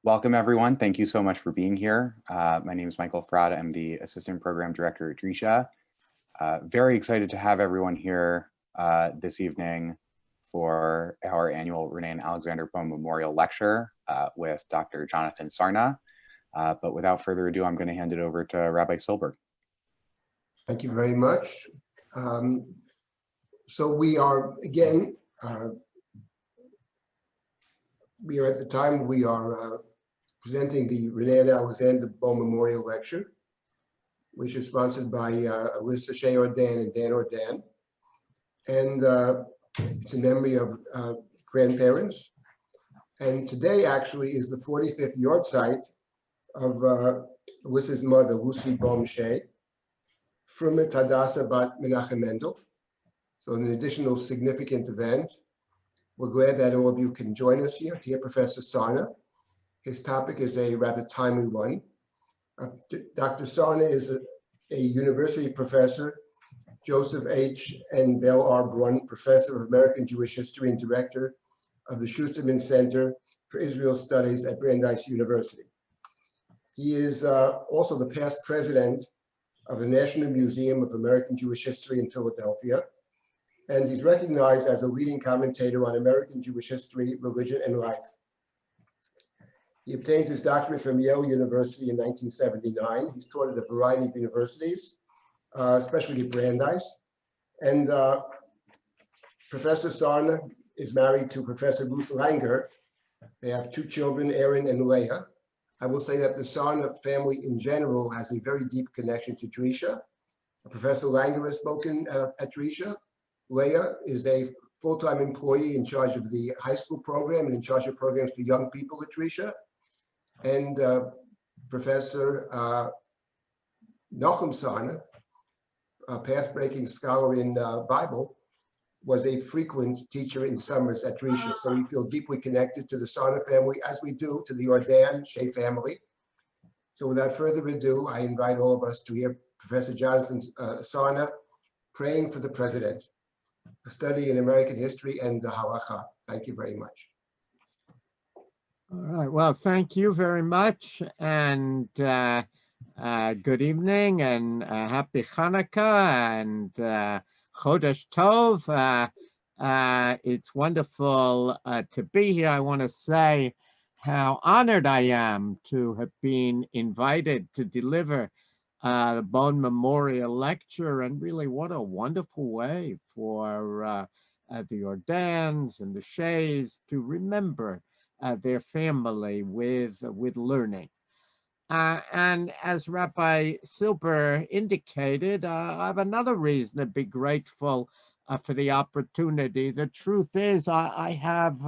Welcome, everyone. Thank you so much for being here. My name is Michael Frada. I'm the Assistant Program Director at Drisha. Very excited to have everyone here this evening for our annual Renee and Alexander Bohm Memorial Lecture with Dr. Jonathan Sarna. But without further ado, I'm going to hand it over to Rabbi Silberg. Thank you very much. So we are, again, we are at the time we are presenting the Renee and Alexander Bohm Memorial Lecture, which is sponsored by Alyssa Shea Ordan and Dan Ordan. And it's in memory of grandparents. And today actually is the 45th yahrzeit of Alyssa's mother, Lucy Bohm Shea, from Hadassah Bat Menachem Mendel. So an additional significant event. We're glad that all of you can join us here to hear Professor Sarna. His topic is a rather timely one. Dr. Sarna is a university professor, Joseph H. and Bell R. Brun Professor of American Jewish History and Director of the Schusterman Center for Israel Studies at Brandeis University. He is also the past president of the National Museum of American Jewish History in Philadelphia, and he's recognized as a leading commentator on American Jewish history, religion, and life. He obtained his doctorate from Yale University in 1979. He's taught at a variety of universities, especially at Brandeis. And Professor Sarna is married to Professor Ruth Langer. They have two children, Aaron and Leah. I will say that the Sarna family in general has a very deep connection to Drisha. Professor Langer has spoken at Drisha. Leah is a full-time employee in charge of the high school program and in charge of programs for young people at Drisha. And Professor Nachum Sarna, a path-breaking scholar in Bible, was a frequent teacher in summers at Drisha. So we feel deeply connected to the Sarna family, as we do to the Ordan Shea family. So without further ado, I invite all of us to hear Professor Jonathan Sarna praying for the president, a study in American history and the Halakhah. Thank you very much. All right. Well, thank you very much, and good evening, and happy Hanukkah, and Chodesh Tov. It's wonderful to be here. I want to say how honored I am to have been invited to deliver the Bohm Memorial Lecture, and really what a wonderful way for the Ordans and the Shays to remember their family with learning. And as Rabbi Silber indicated, I have another reason to be grateful for the opportunity. The truth is, I have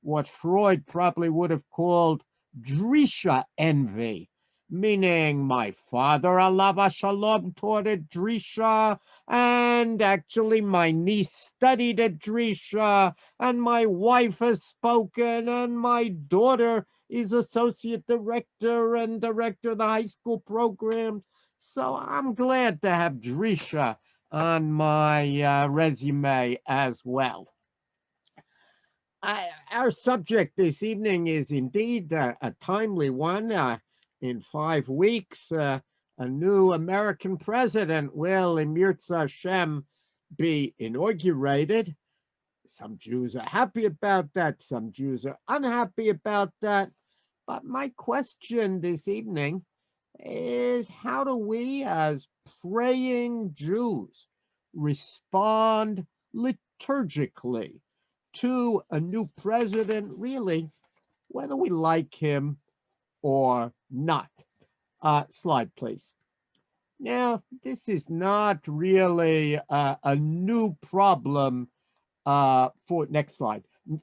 what Freud probably would have called Drisha envy, meaning my father, alav shalom, taught at Drisha, and actually my niece studied at Drisha, and my wife has spoken, and my daughter is associate director and director of the high school program. So I'm glad to have Drisha on my resume as well. Our subject this evening is indeed a timely one. In 5 weeks, a new American president will, in Yirtzeh Hashem, be inaugurated. Some Jews are happy about that. Some Jews are unhappy about that. But my question this evening is, how do we as praying Jews respond liturgically to a new president, really, whether we like him or not? Slide, please. Now, this is not really a new problem for, next slide,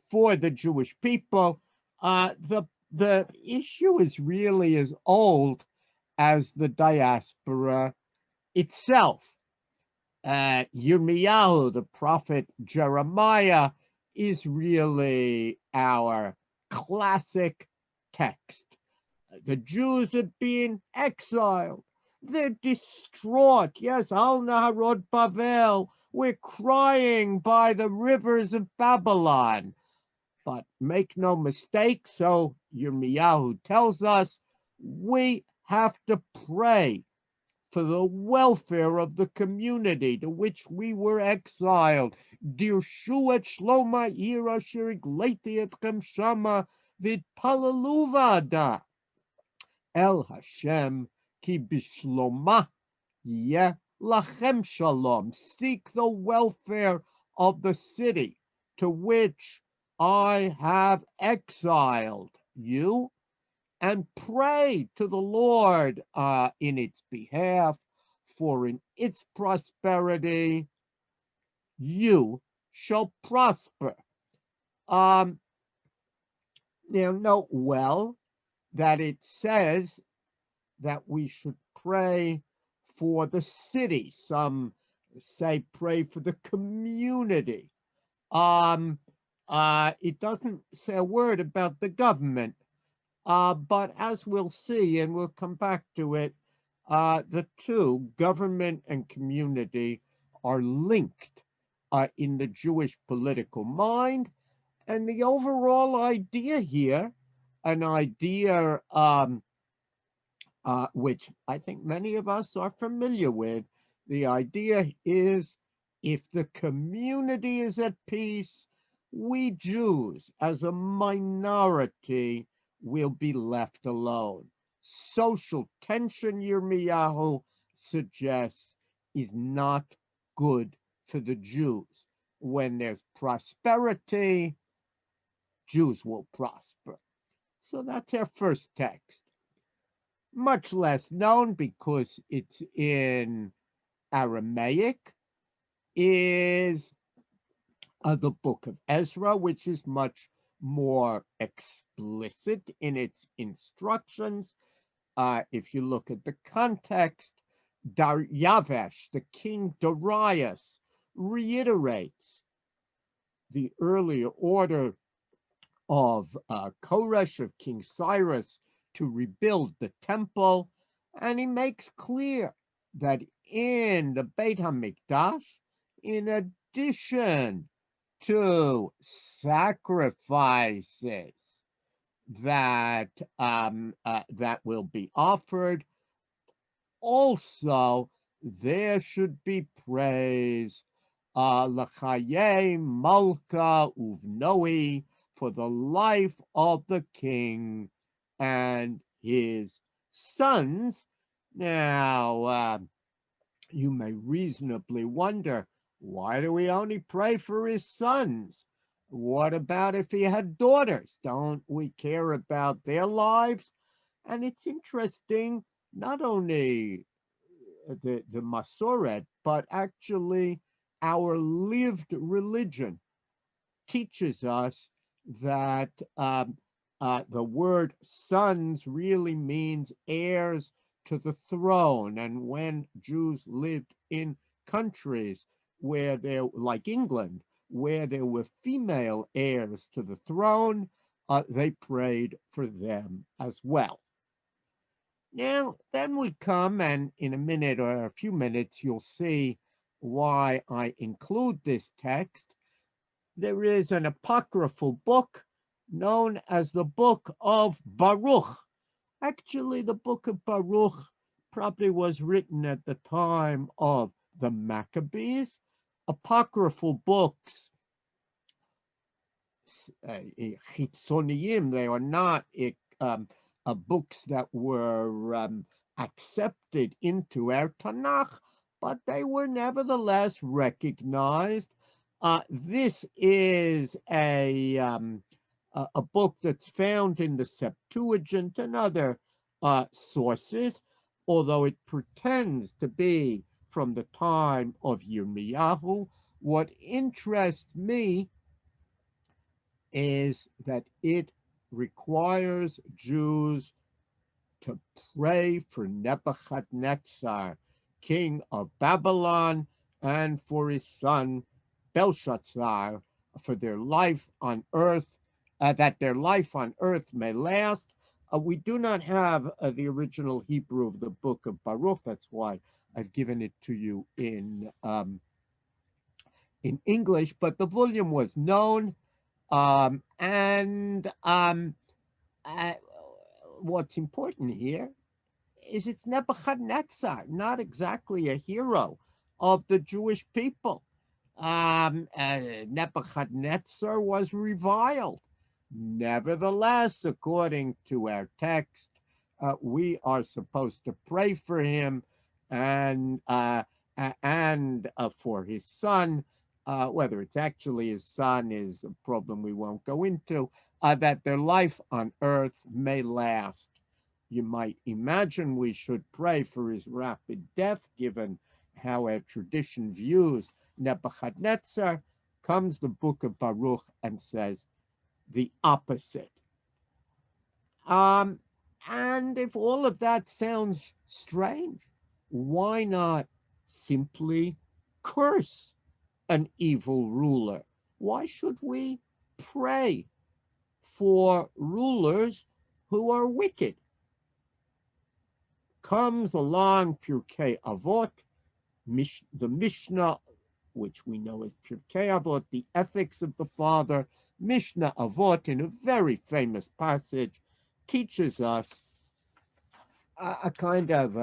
for the Jewish people. The issue is really as old as the diaspora itself. Yirmiyahu, the prophet Jeremiah, is really our classic text. The Jews are being exiled. They're distraught. Yes, Al Naharot Bavel. We're crying by the rivers of Babylon. But make no mistake, so Yirmiyahu tells us we have to pray for the welfare of the community to which we were exiled. Dirshu et shloma ir asher igleiti etchem shama v'itpalalu vada el Hashem ki bishloma yeh lachem shalom. Seek the welfare of the city to which I have exiled you, and pray to the Lord in its behalf, for in its prosperity you shall prosper. Now, note well that it says that we should pray for the city. Some say pray for the community. It doesn't say a word about the government. But as we'll see, and we'll come back to it, the two, government and community, are linked in the Jewish political mind. And the overall idea here, an idea which I think many of us are familiar with, the idea is if the community is at peace, we Jews as a minority will be left alone. Social tension, Yirmiyahu suggests, is not good for the Jews. When there's prosperity, Jews will prosper. So that's our first text. Much less known because it's in Aramaic is the book of Ezra, which is much more explicit in its instructions. If you look at the context, Yavesh, the king Darius, reiterates the earlier order of Koresh, of King Cyrus, to rebuild the temple, and he makes clear that in the Beit HaMikdash, in addition to sacrifices that will be offered, also there should be praise l'chaye malka uvnoi, for the life of the king and his sons. Now, you may reasonably wonder, why do we only pray for his sons? What about if he had daughters? Don't we care about their lives? And it's interesting, not only the Masoret, but actually our lived religion teaches us that the word sons really means heirs to the throne. And when Jews lived in countries where there, like England, where there were female heirs to the throne, they prayed for them as well. Now, then we come, and in a minute or a few minutes, you'll see why I include this text. There is an apocryphal book known as the Book of Baruch. Actually, the Book of Baruch probably was written at the time of the Maccabees. Apocryphal books, chitzoniyim, they are not books that were accepted into our Tanakh, but they were nevertheless recognized. This is a book that's found in the Septuagint and other sources, although it pretends to be from the time of Yirmiyahu. What interests me is that it requires Jews to pray for Nebuchadnezzar, king of Babylon, and for his son Belshazzar, for their life on earth, that their life on earth may last. We do not have the original Hebrew of the book of Baruch. That's why I've given it to you in English, but the volume was known, and uh, what's important here is it's Nebuchadnezzar, not exactly a hero of the Jewish people. Nebuchadnezzar was reviled. Nevertheless, according to our text, we are supposed to pray for him and for his son. Whether it's actually his son is a problem we won't go into. That their life on earth may last. You might imagine we should pray for his rapid death, given how our tradition views Nebuchadnezzar. Comes the book of Baruch and says the opposite. Um, and if all of that sounds strange, why not simply curse an evil ruler? Why should we pray for rulers who are wicked? Comes along Pirkei Avot, the Mishnah, which we know as Pirkei Avot, the ethics of the father. Mishnah Avot, in a very famous passage, teaches us a kind of,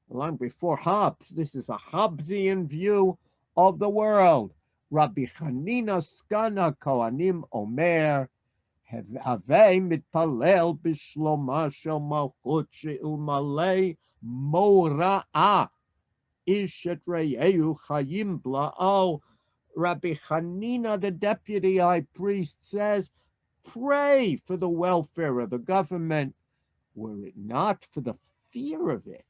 long before Hobbes, this is a Hobbesian view of the world. Rabbi Chanina Skana Kohanim Omer, הווי מתפלל בשלומה של מלכות שאלמלא מוראה איש את רעהו חיים בלעו. Rabbi Hanina, the deputy high priest, says, pray for the welfare of the government. Were it not for the fear of it,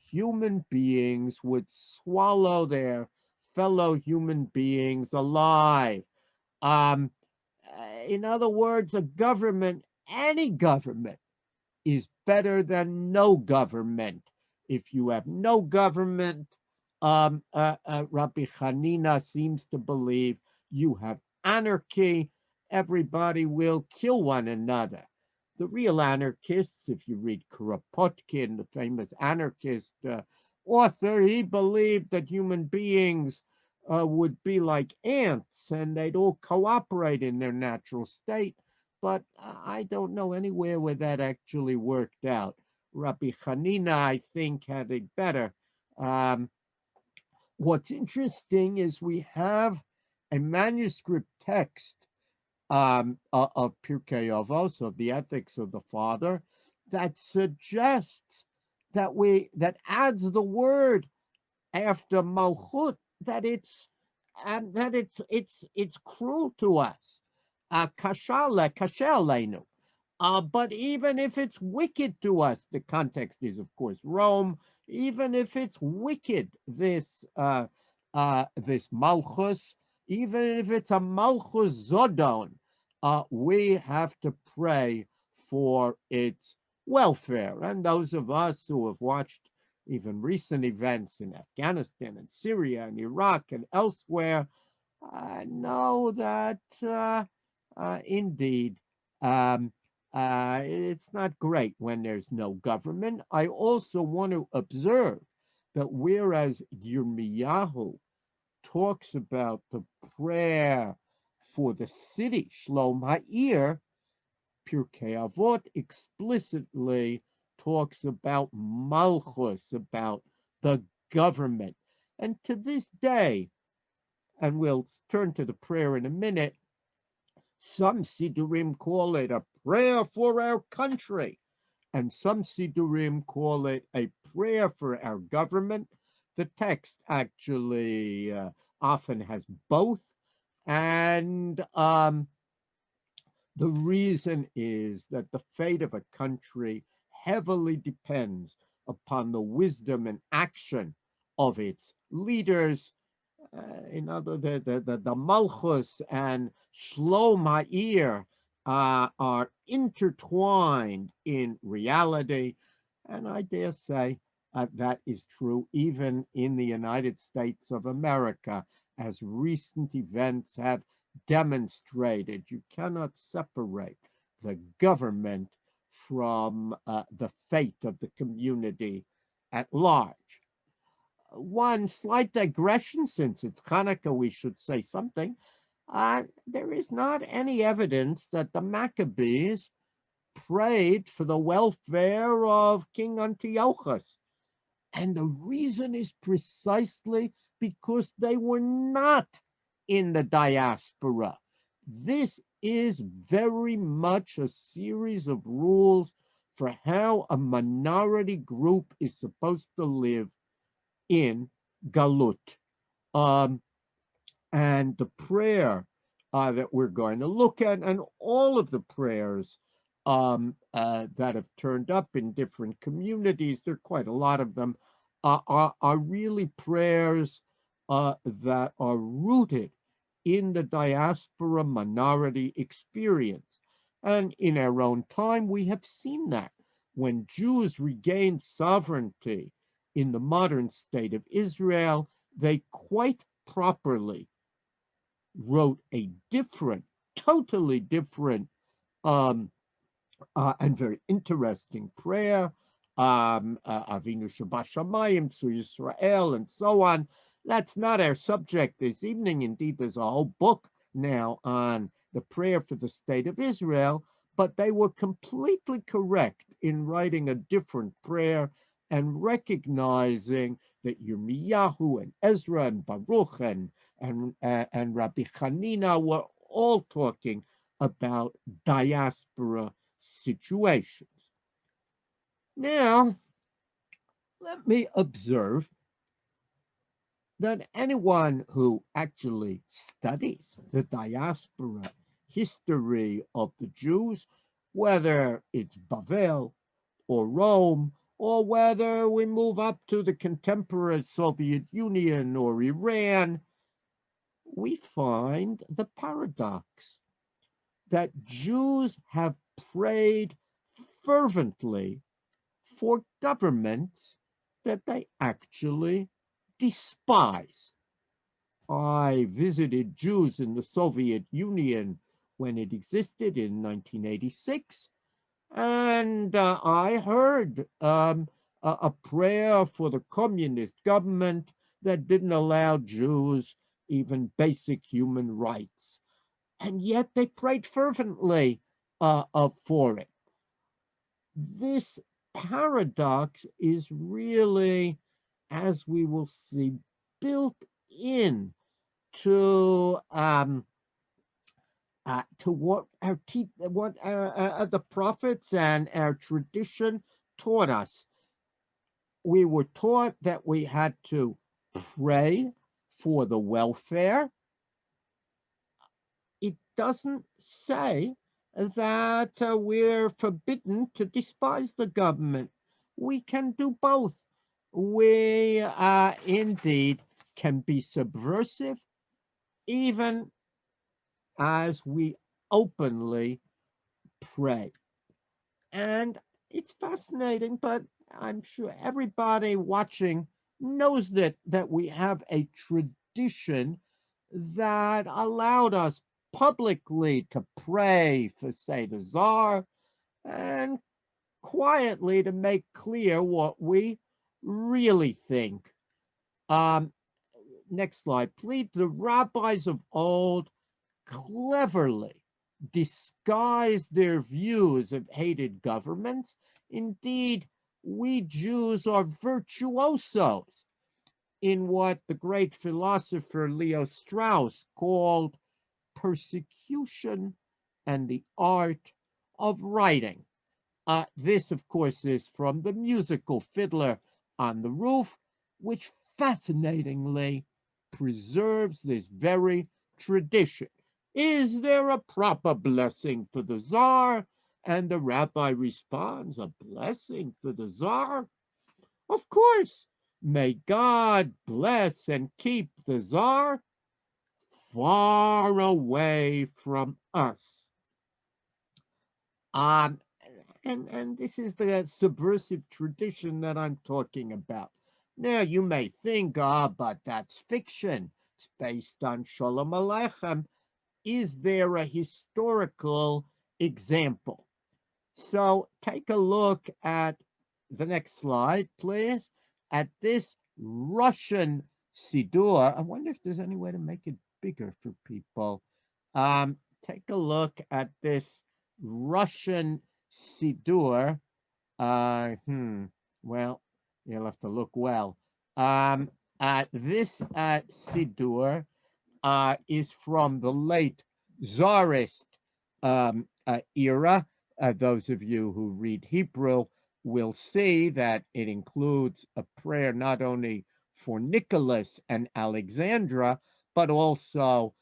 human beings would swallow their fellow human beings alive. In other words, a government, any government, is better than no government. If you have no government, Rabbi Hanina seems to believe you have anarchy. Everybody will kill one another. The real anarchists, if you read Kropotkin, the famous anarchist author, he believed that human beings would be like ants and they'd all cooperate in their natural state. But I don't know anywhere where that actually worked out. Rabbi Hanina, I think, had it better. What's interesting is we have a manuscript text of Pirkei Avos, of the ethics of the father, that suggests that adds the word after malchut, that it's cruel to us. Kasha but even if it's wicked to us, the context is, of course, Rome. Even if it's wicked, this malchus, even if it's a malchus zodon, we have to pray for its welfare. And those of us who have watched even recent events in Afghanistan and Syria and Iraq and elsewhere know that indeed it's not great when there's no government. I also want to observe that whereas Yirmiyahu talks about the prayer for the city, Shlom Ha'ir, Pirkei Avot explicitly talks about Malchus, about the government. And to this day, and we'll turn to the prayer in a minute, some Sidurim call it a prayer for our country, and some Sidurim call it a prayer for our government. The text actually often has both, and the reason is that the fate of a country heavily depends upon the wisdom and action of its leaders. The Malchus and Shlom Ha'ir are intertwined in reality, and I dare say that is true even in the United States of America, as recent events have demonstrated. You cannot separate the government from the fate of the community at large. One slight digression, since it's Hanukkah, we should say something. There is not any evidence that the Maccabees prayed for the welfare of King Antiochus. And the reason is precisely because they were not in the diaspora. This is very much a series of rules for how a minority group is supposed to live in Galut. And the prayer that we're going to look at, and all of the prayers that have turned up in different communities, there are quite a lot of them, are really prayers that are rooted in the diaspora minority experience. And in our own time, we have seen that when Jews regained sovereignty in the modern state of Israel, they quite properly wrote a different, totally different, and very interesting prayer, Avinu Shabashamayim, Tzu Yisrael, and so on. That's not our subject this evening. Indeed, there's a whole book now on the prayer for the state of Israel, but they were completely correct in writing a different prayer and recognizing that Yirmiyahu and Ezra and Baruch and Rabbi Hanina were all talking about diaspora situations. Now, let me observe that anyone who actually studies the diaspora history of the Jews, whether it's Bavel or Rome, or whether we move up to the contemporary Soviet Union or Iran, we find the paradox that Jews have prayed fervently for governments that they actually despise. I visited Jews in the Soviet Union when it existed in 1986, and I heard a prayer for the communist government that didn't allow Jews even basic human rights. And yet they prayed fervently for it. This paradox is really, as we will see, built in to what the prophets and our tradition taught us. We were taught that we had to pray for the welfare. It doesn't say that we're forbidden to despise the government. We can do both. We indeed can be subversive even as we openly pray. And it's fascinating, but I'm sure everybody watching knows that we have a tradition that allowed us publicly to pray for, say, the Tsar, and quietly to make clear what we really think. Next slide, please. The rabbis of old cleverly disguised their views of hated governments. Indeed, we Jews are virtuosos in what the great philosopher Leo Strauss called persecution and the art of writing. This, of course, is from the musical Fiddler on the Roof, which fascinatingly preserves this very tradition. Is there a proper blessing for the Tsar? And the rabbi responds, a blessing for the Tsar? Of course. May God bless and keep the Tsar far away from us. And this is the subversive tradition that I'm talking about. Now, you may think, but that's fiction. It's based on Sholem Aleichem. Is there a historical example? So take a look at the next slide, please, at this Russian Siddur. I wonder if there's any way to make it bigger for people. Take a look at this Russian Siddur, well, you'll have to look well. This Siddur is from the late Tsarist era. Those of you who read Hebrew will see that it includes a prayer not only for Nicholas and Alexandra, but also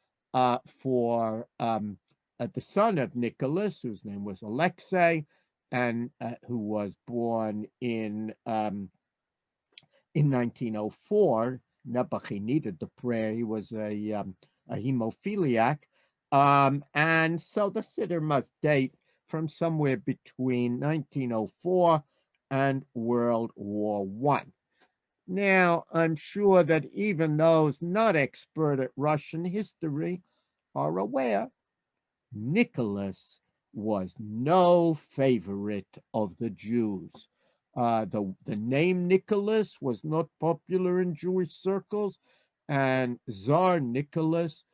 for the son of Nicholas, whose name was Alexei, and who was born in 1904. Nebuchadnezzar needed the prayer. He was a hemophiliac. And so the Siddur must date from somewhere between 1904 and World War I. Now, I'm sure that even those not expert at Russian history are aware Nicholas was no favorite of the Jews. The name Nicholas was not popular in Jewish circles, and Tsar Nicholas,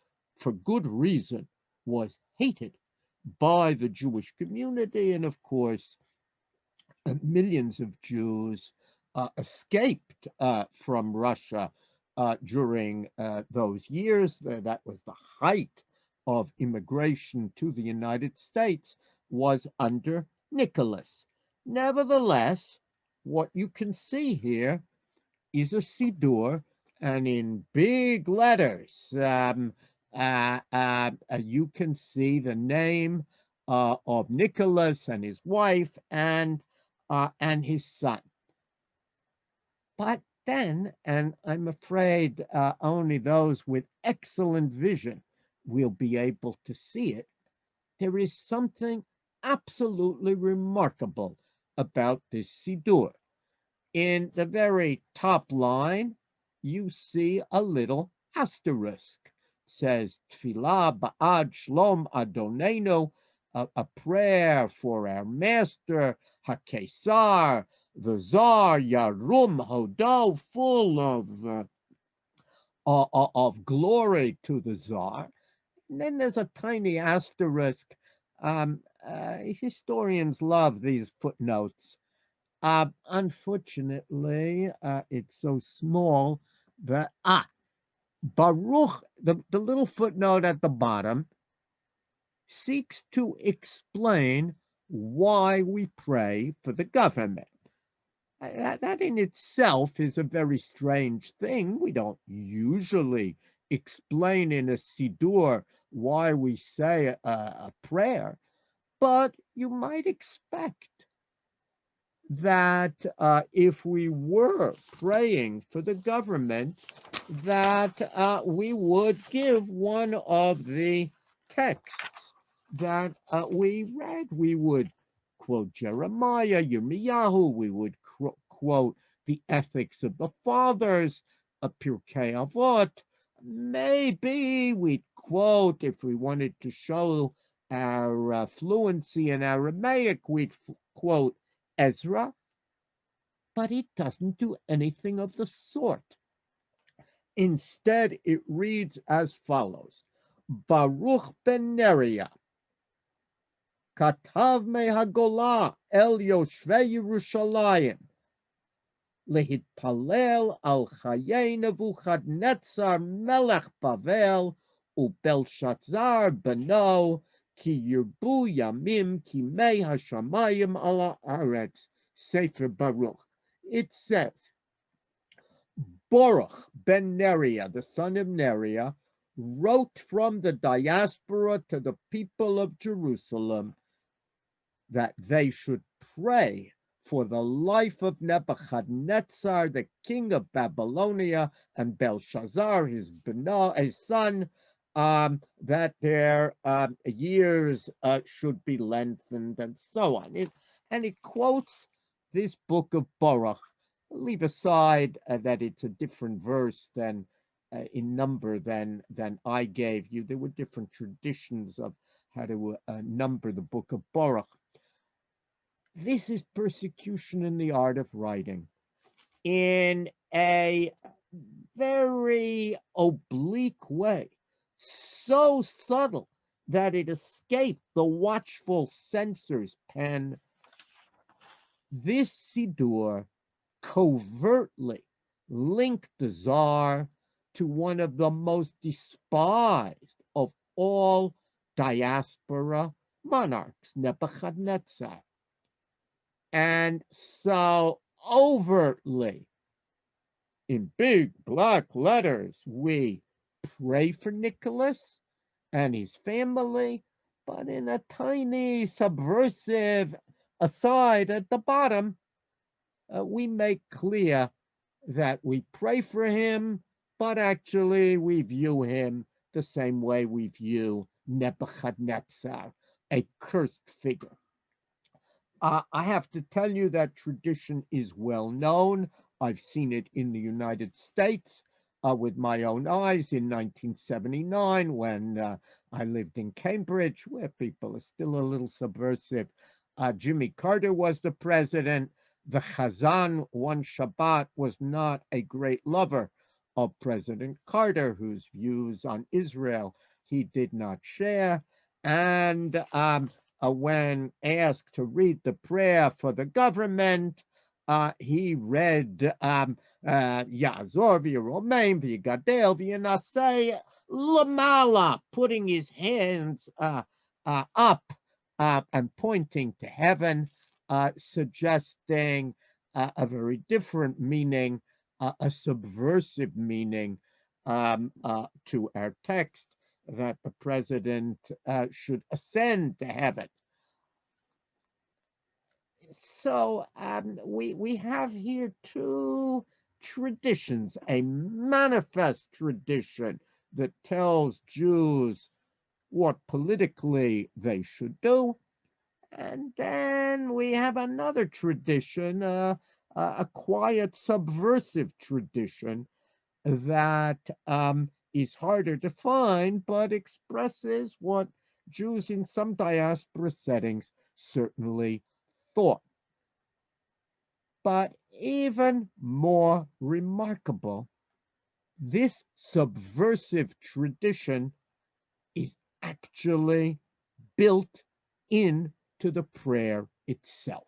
for good reason, was hated by the Jewish community. And of course, millions of Jews escaped from Russia during those years. That was the height of immigration to the United States, was under Nicholas. Nevertheless, what you can see here is a Siddur, and in big letters, you can see the name of Nicholas and his wife and his son. But then, and I'm afraid only those with excellent vision will be able to see it, there is something absolutely remarkable about this Siddur. In the very top line, you see a little asterisk. It says, Tfilah ba'ad shlom Adonenu, a prayer for our master, HaKesar, the Tsar, Yarum Hodo, full of glory to the Tsar. And then there's a tiny asterisk. Historians love these footnotes. Unfortunately, it's so small that, Baruch, the little footnote at the bottom, seeks to explain why we pray for the government. That in itself is a very strange thing. We don't usually explain in a Siddur why we say a prayer, but you might expect that if we were praying for the government, that we would give one of the texts that we read. We would quote Jeremiah, Yirmiyahu, we would quote the Ethics of the Fathers, Pirkei Avot. Maybe we'd quote, if we wanted to show our fluency in Aramaic, we'd quote Ezra, but it doesn't do anything of the sort. Instead, it reads as follows: Baruch ben Neriah, Katav mehagolah el Yoshvei Yerushalayim, Lehitpalel al Chayei Nebuchadnezzar melech Bavel, Ubelshazzar beno, Ki yirbu yamim ki mei hashamayim ala aretz. Sefer Baruch. It says, Baruch ben Neriah, the son of Neriah, wrote from the diaspora to the people of Jerusalem that they should pray for the life of Nebuchadnezzar, the king of Babylonia, and Belshazzar, his son, that their years should be lengthened, and so on. And it quotes this book of Baruch. Leave aside that it's a different verse than in number than I gave you. There were different traditions of how to number the book of Baruch. This is persecution in the art of writing in a very oblique way, so subtle that it escaped the watchful censor's pen this Siddur covertly linked the Tsar to one of the most despised of all diaspora monarchs, Nebuchadnezzar. And so overtly, in big black letters, we pray for Nicholas and his family, but in a tiny subversive aside at the bottom, we make clear that we pray for him, but actually we view him the same way we view Nebuchadnezzar, a cursed figure. I have to tell you that tradition is well known. I've seen it in the United States with my own eyes in 1979 when I lived in Cambridge, where people are still a little subversive. Jimmy Carter was the president. The Chazan one Shabbat was not a great lover of President Carter, whose views on Israel he did not share. And when asked to read the prayer for the government, he read Yazor v'Romain v'Yigadel v'Yanasei Lamala, putting his hands up and pointing to heaven, suggesting a very different meaning, a subversive meaning to our text, that the president should ascend to heaven. So we have here two traditions, a manifest tradition that tells Jews what politically they should do, and then we have another tradition, a quiet subversive tradition that is harder to find, but expresses what Jews in some diaspora settings certainly thought. But even more remarkable, this subversive tradition is actually built into the prayer itself.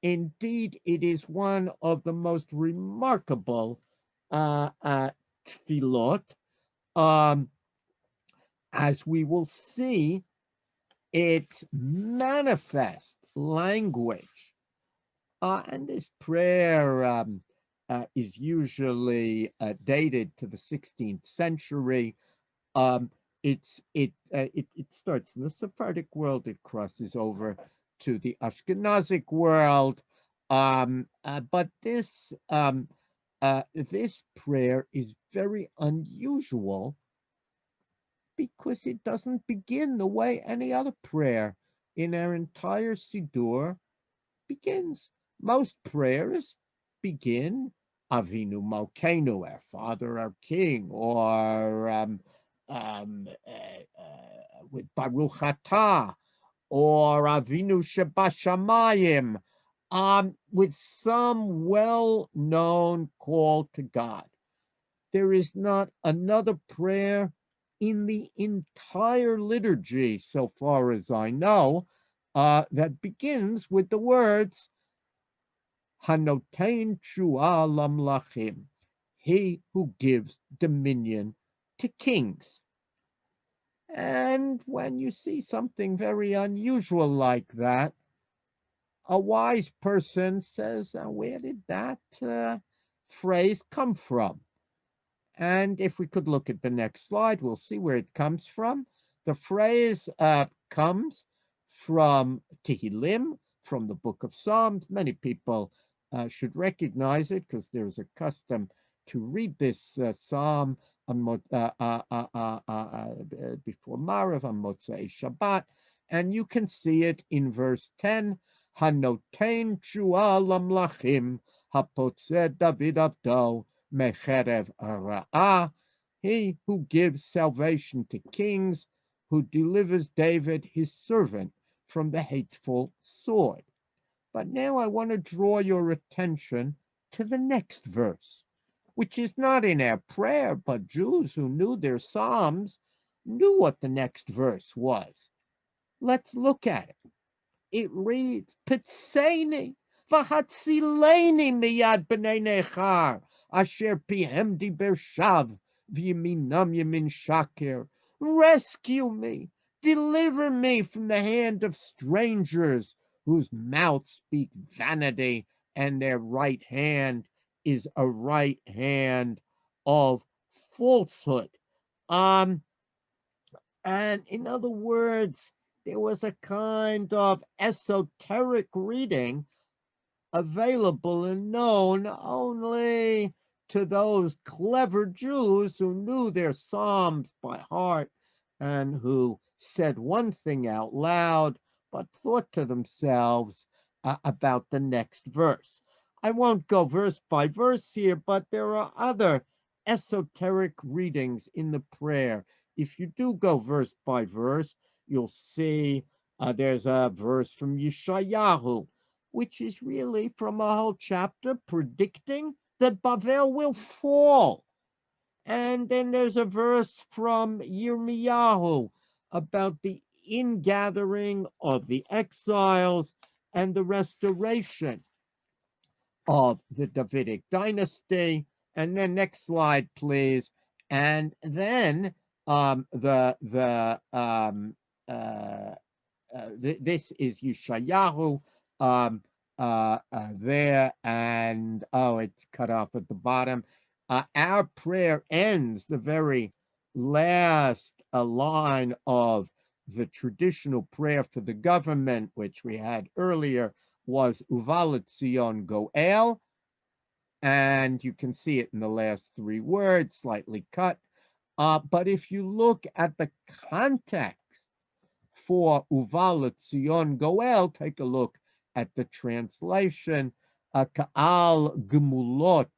Indeed, it is one of the most remarkable tefillot. As we will see, its manifest language, and this prayer is usually dated to the 16th century. It starts in the Sephardic world, it crosses over to the Ashkenazic world, but this prayer is very unusual because it doesn't begin the way any other prayer in our entire Siddur begins. Most prayers begin Avinu Malkeinu, our Father, our King, or with Baruch Atah, or Avinu Shebashamayim, with some well-known call to God. There is not another prayer in the entire liturgy, so far as I know, that begins with the words Hanotein Shua Lamlachim, he who gives dominion to kings. And when you see something very unusual like that, a wise person says, where did that phrase come from? And if we could look at the next slide, we'll see where it comes from. The phrase comes from Tehillim, from the book of Psalms. Many people should recognize it because there's a custom to read this psalm before Marav on Motzei Shabbat. And you can see it in verse 10, Hanotein Shua Lamlachim, Hapotzeh David Avdo, Mecherev Ara'ah, he who gives salvation to kings, who delivers David, his servant, from the hateful sword. But now I want to draw your attention to the next verse, which is not in our prayer, but Jews who knew their Psalms knew what the next verse was. Let's look at it. It reads, Petseni V'hatzileni miyad b'nei nechar, asher pihem diber shav, v'yaminam yamin shaker. Rescue me, deliver me from the hand of strangers, whose mouths speak vanity, and their right hand is a right hand of falsehood. And in other words, there was a kind of esoteric reading available and known only to those clever Jews who knew their Psalms by heart and who said one thing out loud but thought to themselves about the next verse. I won't go verse by verse here, but there are other esoteric readings in the prayer. If you do go verse by verse, you'll see there's a verse from Yeshayahu, which is really from a whole chapter predicting that Bavel will fall. And then there's a verse from Yirmiyahu about the ingathering of the exiles and the restoration of the Davidic dynasty. And then next slide, please. And then this is Yeshayahu there, and it's cut off at the bottom. Our prayer ends the very last line of the traditional prayer for the government, which we had earlier, was Uva L'Tzion Goel, and you can see it in the last three words, slightly cut. But if you look at the context for Uva L'Tzion Goel, take a look at the translation, Ka'al Gemulot,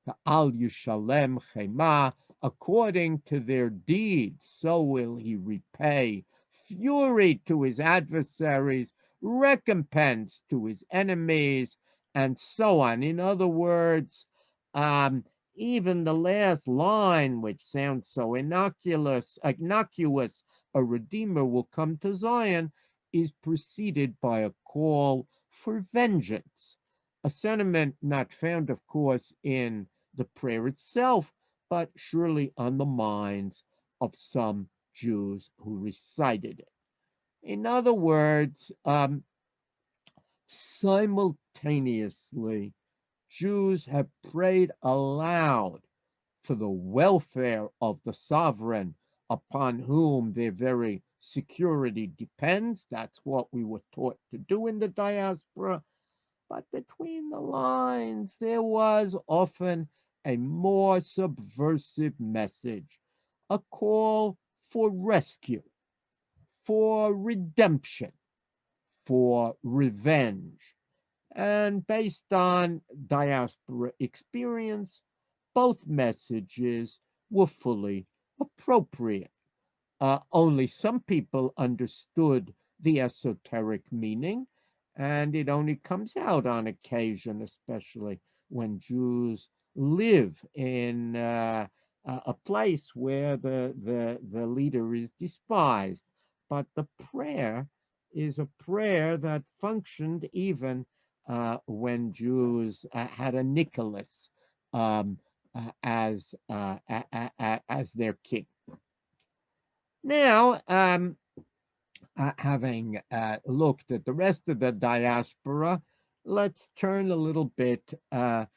Ka'al Yushalem Chema, according to their deeds, so will he repay fury to his adversaries, recompense to his enemies, and so on. In other words, even the last line, which sounds so innocuous, a redeemer will come to Zion, is preceded by a call for vengeance, a sentiment not found, of course, in the prayer itself, but surely on the minds of some Jews who recited it. In other words, simultaneously, Jews have prayed aloud for the welfare of the sovereign upon whom their very security depends. That's what we were taught to do in the diaspora. But between the lines, there was often a more subversive message, a call for rescue, for redemption, for revenge. And based on diaspora experience, both messages were fully appropriate. Only some people understood the esoteric meaning, and it only comes out on occasion, especially when Jews live in a place where the leader is despised. But the prayer is a prayer that functioned even when Jews had a Nicholas as their king. Now, having looked at the rest of the diaspora, let's turn a little bit to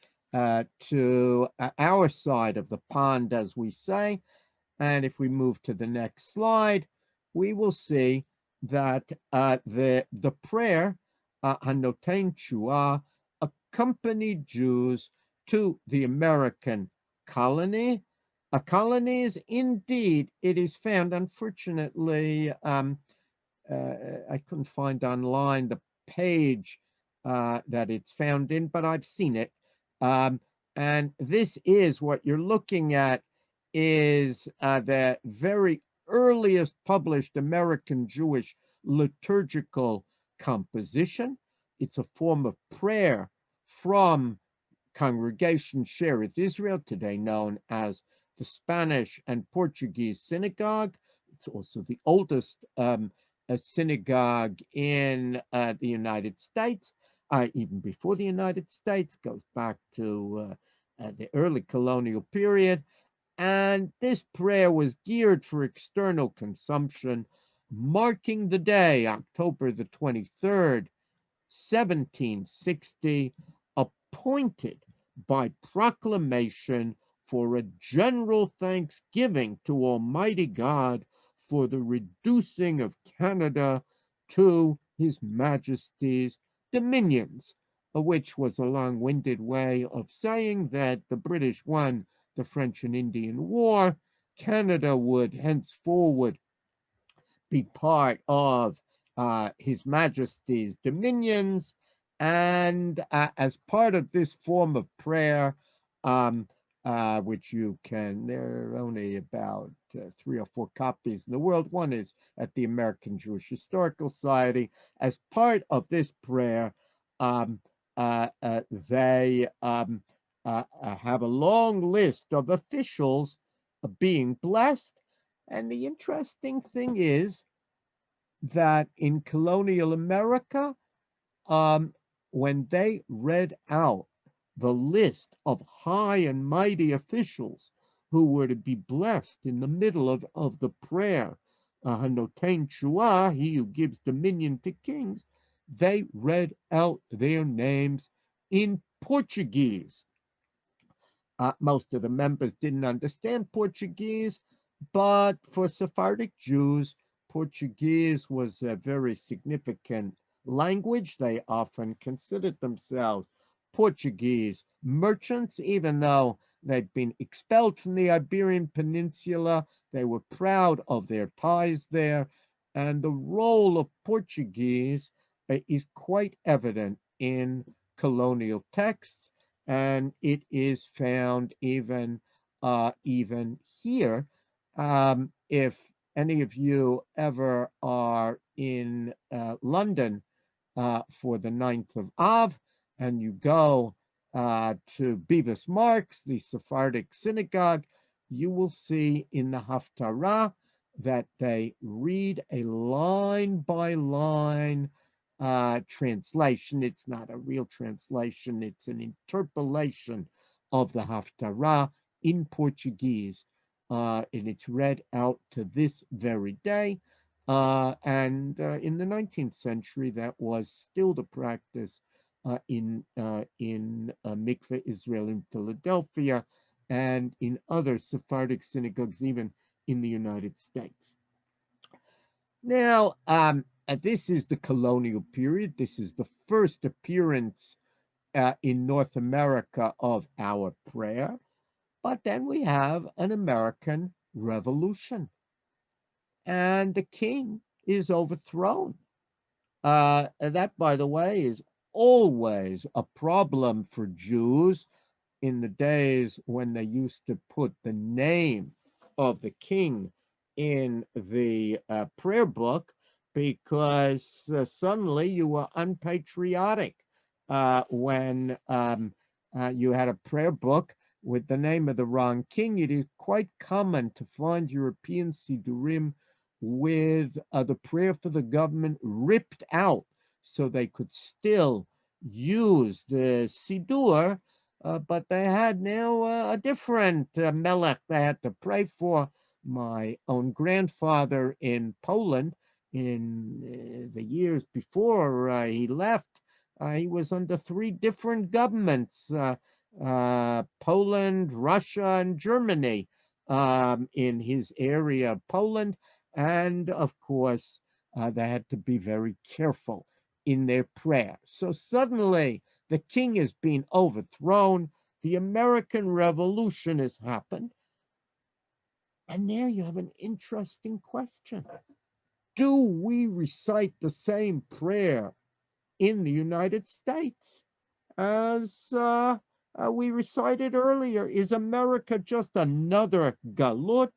our side of the pond, as we say. And if we move to the next slide, we will see that the prayer, Hanoten Shua, accompanied Jews to the American colonies. Indeed, it is found, unfortunately, I couldn't find online the page that it's found in, but I've seen it. And this is what you're looking at, is the very earliest published American Jewish liturgical composition. It's a form of prayer from Congregation Shearith Israel, today known as the Spanish and Portuguese Synagogue. It's also the oldest a synagogue in the United States, even before the United States, goes back to the early colonial period. And this prayer was geared for external consumption, marking the day, October the 23rd, 1760, appointed by proclamation for a general thanksgiving to Almighty God for the reducing of Canada to His Majesty's dominions, which was a long-winded way of saying that the British won the French and Indian War. Canada would henceforward be part of His Majesty's dominions. And as part of this form of prayer, which you can, there are only about 3 or 4 copies in the world. One is at the American Jewish Historical Society. As part of this prayer, they have a long list of officials being blessed. And the interesting thing is that in colonial America, when they read out the list of high and mighty officials who were to be blessed in the middle of the prayer, Hanotain Shua, he who gives dominion to kings, they read out their names in Portuguese. Most of the members didn't understand Portuguese, but for Sephardic Jews, Portuguese was a very significant language. They often considered themselves Portuguese merchants, even though they'd been expelled from the Iberian Peninsula. They were proud of their ties there, and the role of Portuguese is quite evident in colonial texts, and it is found even here. If any of you ever are in London for the 9th of Av, and you go to Bevis Marks, the Sephardic synagogue, you will see in the Haftarah that they read a line-by-line translation. It's not a real translation, it's an interpolation of the Haftarah in Portuguese, and it's read out to this very day. And in the 19th century, that was still the practice in Mikveh Israel in Philadelphia and in other Sephardic synagogues, even in the United States. Now, this is the colonial period. This is the first appearance in North America of our prayer. But then we have an American Revolution, and the king is overthrown. That, by the way, is always a problem for Jews in the days when they used to put the name of the king in the prayer book, because suddenly you were unpatriotic when you had a prayer book with the name of the wrong king. It is quite common to find European Sidurim with the prayer for the government ripped out so they could still use the Sidur, but they had now a different melech they had to pray for. My own grandfather in Poland, in the years before he left, he was under 3 different governments, Poland, Russia, and Germany, in his area of Poland. And of course, they had to be very careful in their prayer. So suddenly, the king has been overthrown. The American Revolution has happened. And now you have an interesting question. Do we recite the same prayer in the United States as we recited earlier? Is America just another galut,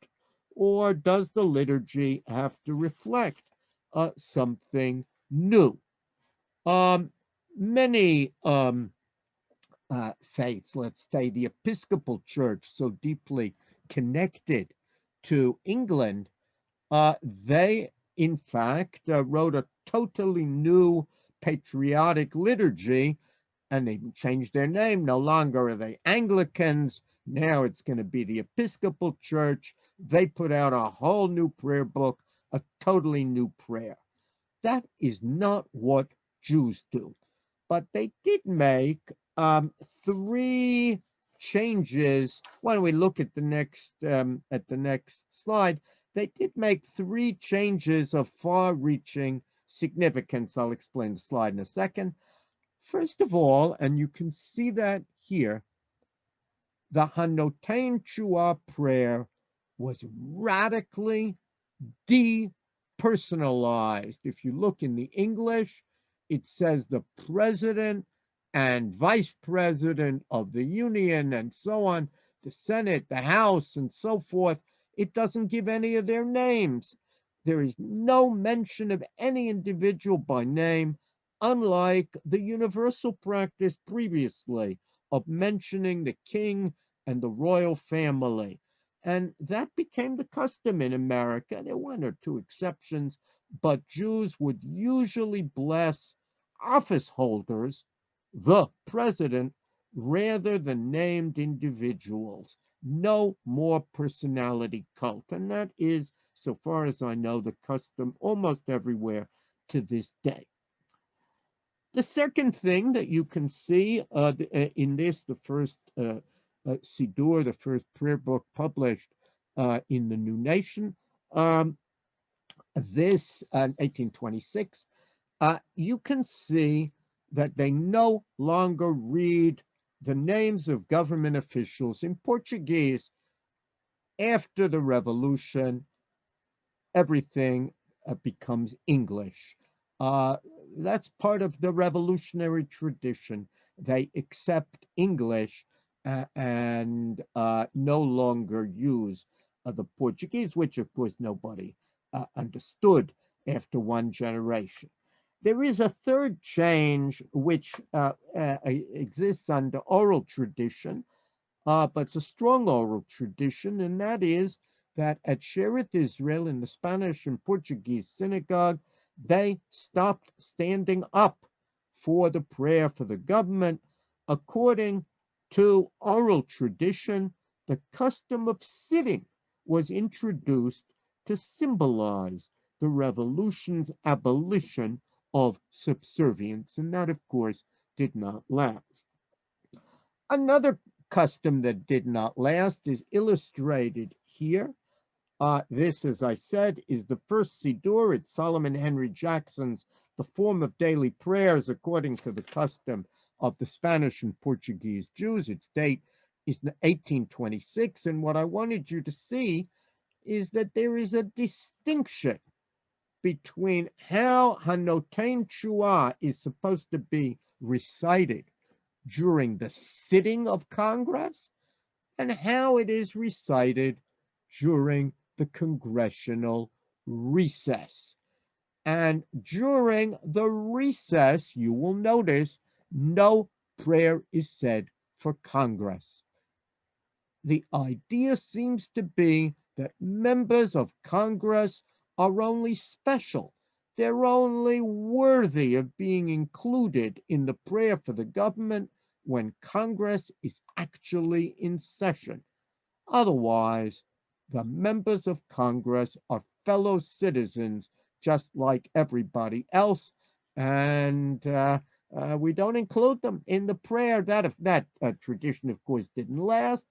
or does the liturgy have to reflect something new? Many faiths, let's say the Episcopal Church, so deeply connected to England, they in fact, wrote a totally new patriotic liturgy, and they changed their name. No longer are they Anglicans. Now it's going to be the Episcopal Church. They put out a whole new prayer book, a totally new prayer. That is not what Jews do. But they did make three changes. Why don't we look at the next slide? They did make three changes of far-reaching significance. I'll explain the slide in a second. First of all, and you can see that here, the Hanotein Chua prayer was radically depersonalized. If you look in the English, it says the president and vice president of the union and so on, the Senate, the House, and so forth. It doesn't give any of their names. There is no mention of any individual by name, unlike the universal practice previously of mentioning the king and the royal family. And that became the custom in America. There were one or two exceptions, but Jews would usually bless office holders, the president, rather than named individuals. No more personality cult. And that is, so far as I know, the custom almost everywhere to this day. The second thing that you can see in this, the first Siddur, the first prayer book published in the New Nation, this 1826, you can see that they no longer read the names of government officials in Portuguese. After the revolution, everything becomes English. That's part of the revolutionary tradition. They accept English and no longer use the Portuguese, which of course nobody understood after one generation. There is a third change which exists under oral tradition, but it's a strong oral tradition, and that is that at Shearith Israel in the Spanish and Portuguese synagogue, they stopped standing up for the prayer for the government. According to oral tradition, the custom of sitting was introduced to symbolize the revolution's abolition of subservience, and that, of course, did not last. Another custom that did not last is illustrated here. This, as I said, is the first Siddur. It's Solomon Henry Jackson's The Form of Daily Prayers According to the Custom of the Spanish and Portuguese Jews. Its date is 1826. And what I wanted you to see is that there is a distinction between how Hanotein Chua is supposed to be recited during the sitting of Congress and how it is recited during the congressional recess. And during the recess, you will notice no prayer is said for Congress. The idea seems to be that members of Congress are only special. They're only worthy of being included in the prayer for the government when Congress is actually in session. Otherwise, the members of Congress are fellow citizens just like everybody else, and we don't include them in the prayer. That tradition, of course, didn't last,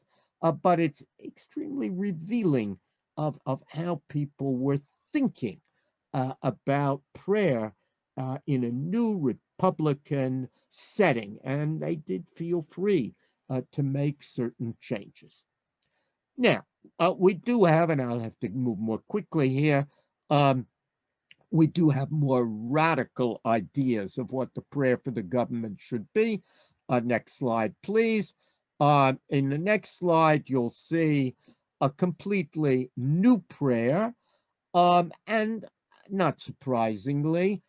but it's extremely revealing of how people were thinking about prayer in a new Republican setting, and they did feel free to make certain changes. Now, we do have, and I'll have to move more quickly here, we do have more radical ideas of what the prayer for the government should be. Next slide, please. In the next slide, you'll see a completely new prayer. And not surprisingly,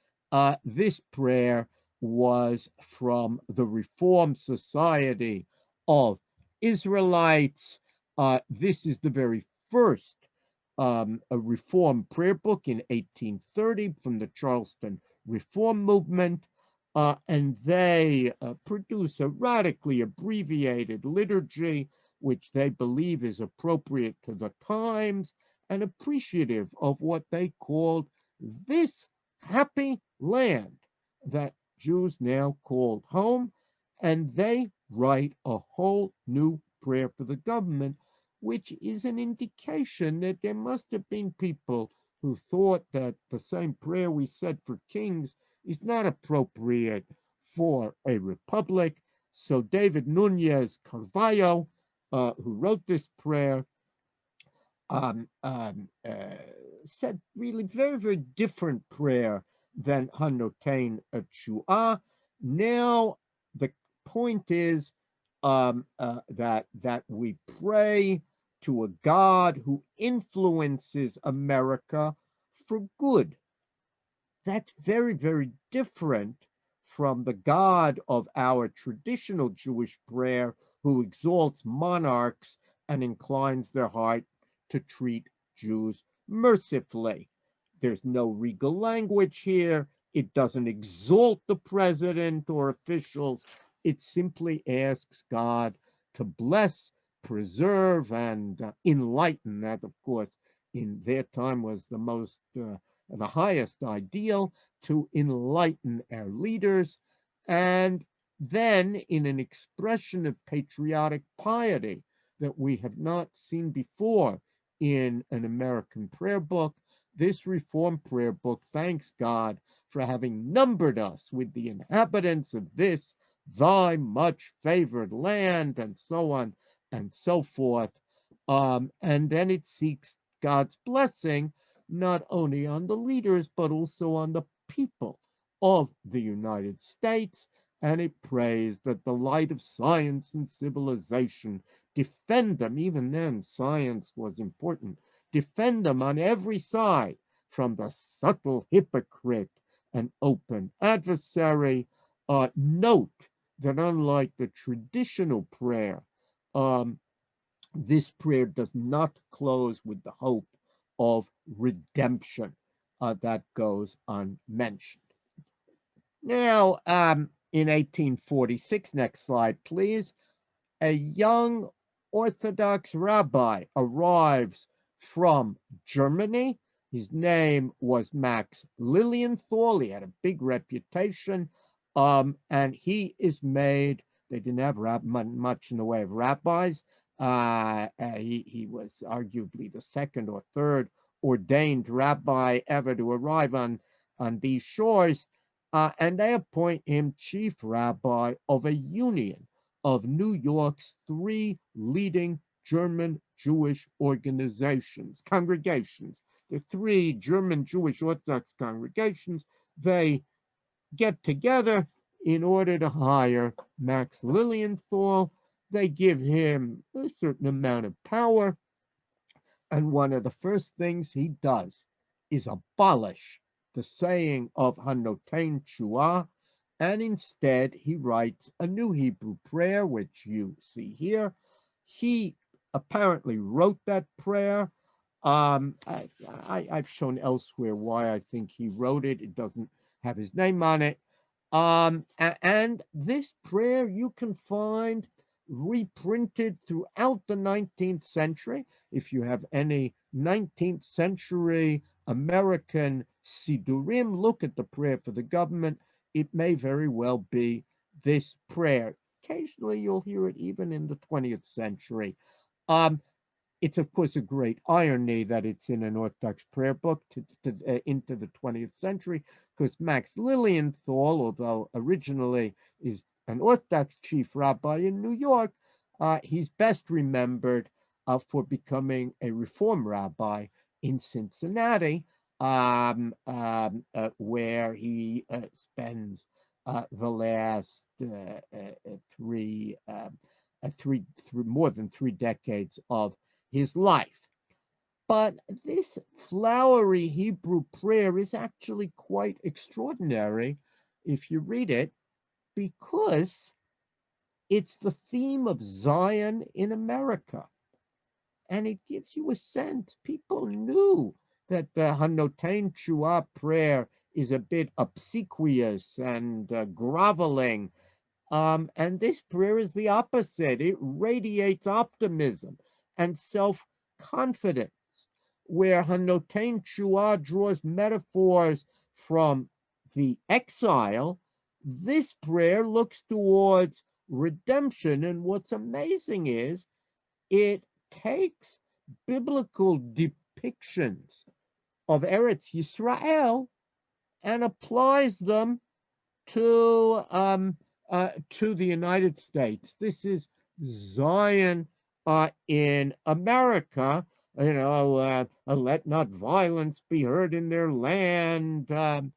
this prayer was from the Reform Society of Israelites. This is the very first a Reform prayer book in 1830 from the Charleston Reform Movement, and they produce a radically abbreviated liturgy, which they believe is appropriate to the times and appreciative of what they called this happy land that Jews now called home. And they write a whole new prayer for the government, which is an indication that there must have been people who thought that the same prayer we said for kings is not appropriate for a republic. So David Nunez Carvalho, who wrote this prayer, um, um, uh, said really very, very different prayer than Hanotain Chua. Now, the point is that we pray to a God who influences America for good. That's very, very different from the God of our traditional Jewish prayer, who exalts monarchs and inclines their heart to treat Jews mercifully. There's no regal language here. It doesn't exalt the president or officials. It simply asks God to bless, preserve, and enlighten. That, of course, in their time was the highest ideal, to enlighten our leaders. And then, in an expression of patriotic piety that we have not seen before in an American prayer book, this Reform prayer book thanks God for having numbered us with the inhabitants of this thy much favored land, and so on and so forth. And then it seeks God's blessing not only on the leaders, but also on the people of the United States. And it prays that the light of science and civilization defend them. Even then, science was important. Defend them on every side from the subtle hypocrite and open adversary. Note that unlike the traditional prayer, this prayer does not close with the hope of redemption. That goes unmentioned. Now, in 1846, next slide, please, a young Orthodox rabbi arrives from Germany. His name was Max Lilienthal. He had a big reputation, and he is made, they didn't have much in the way of rabbis. He was arguably the second or third ordained rabbi ever to arrive on these shores, and they appoint him chief rabbi of a union of New York's three leading German Jewish congregations. The three German Jewish Orthodox congregations, they get together in order to hire Max Lilienthal. They give him a certain amount of power, and one of the first things he does is abolish the saying of Hanotain Chua, and instead he writes a new Hebrew prayer, which you see here. He apparently wrote that prayer. I've shown elsewhere why I think he wrote it. It doesn't have his name on it. And this prayer you can find reprinted throughout the 19th century. If you have any 19th century American Sidurim, look at the prayer for the government. It may very well be this prayer. Occasionally you'll hear it even in the 20th century. It's, of course, a great irony that it's in an Orthodox prayer book into the 20th century, because Max Lilienthal, although originally is an Orthodox chief rabbi in New York, he's best remembered for becoming a Reform rabbi in Cincinnati, where he spends the last more than 3 decades of his life. But this flowery Hebrew prayer is actually quite extraordinary if you read it, because it's the theme of Zion in America. and it gives you a sense. People knew that the Hanoten Shua prayer is a bit obsequious and groveling. And this prayer is the opposite. It radiates optimism and self-confidence, where Hanoten Shua draws metaphors from the exile. This prayer looks towards redemption. And what's amazing is it takes biblical depictions of Eretz Yisrael and applies them to the United States. This is Zion in America. Let not violence be heard in their land, and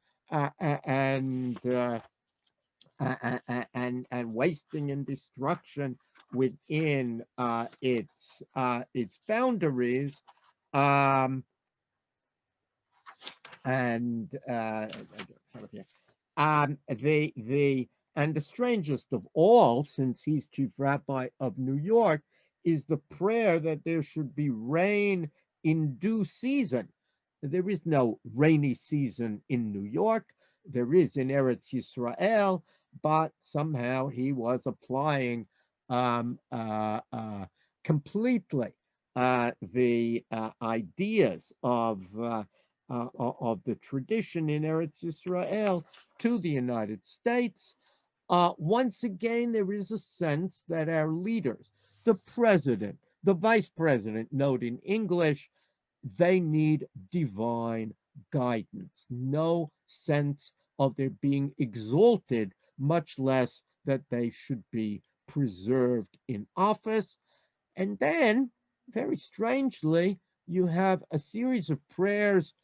wasting and destruction within its boundaries. And the strangest of all, since he's chief rabbi of New York, is the prayer that there should be rain in due season. There is no rainy season in New York. There is in Eretz Yisrael, but somehow he was applying completely the ideas of the tradition in Eretz Yisrael to the United States. Once again, there is a sense that our leaders, the president, the vice president, note in English, they need divine guidance. No sense of their being exalted, much less that they should be preserved in office. And then, very strangely, you have a series of prayers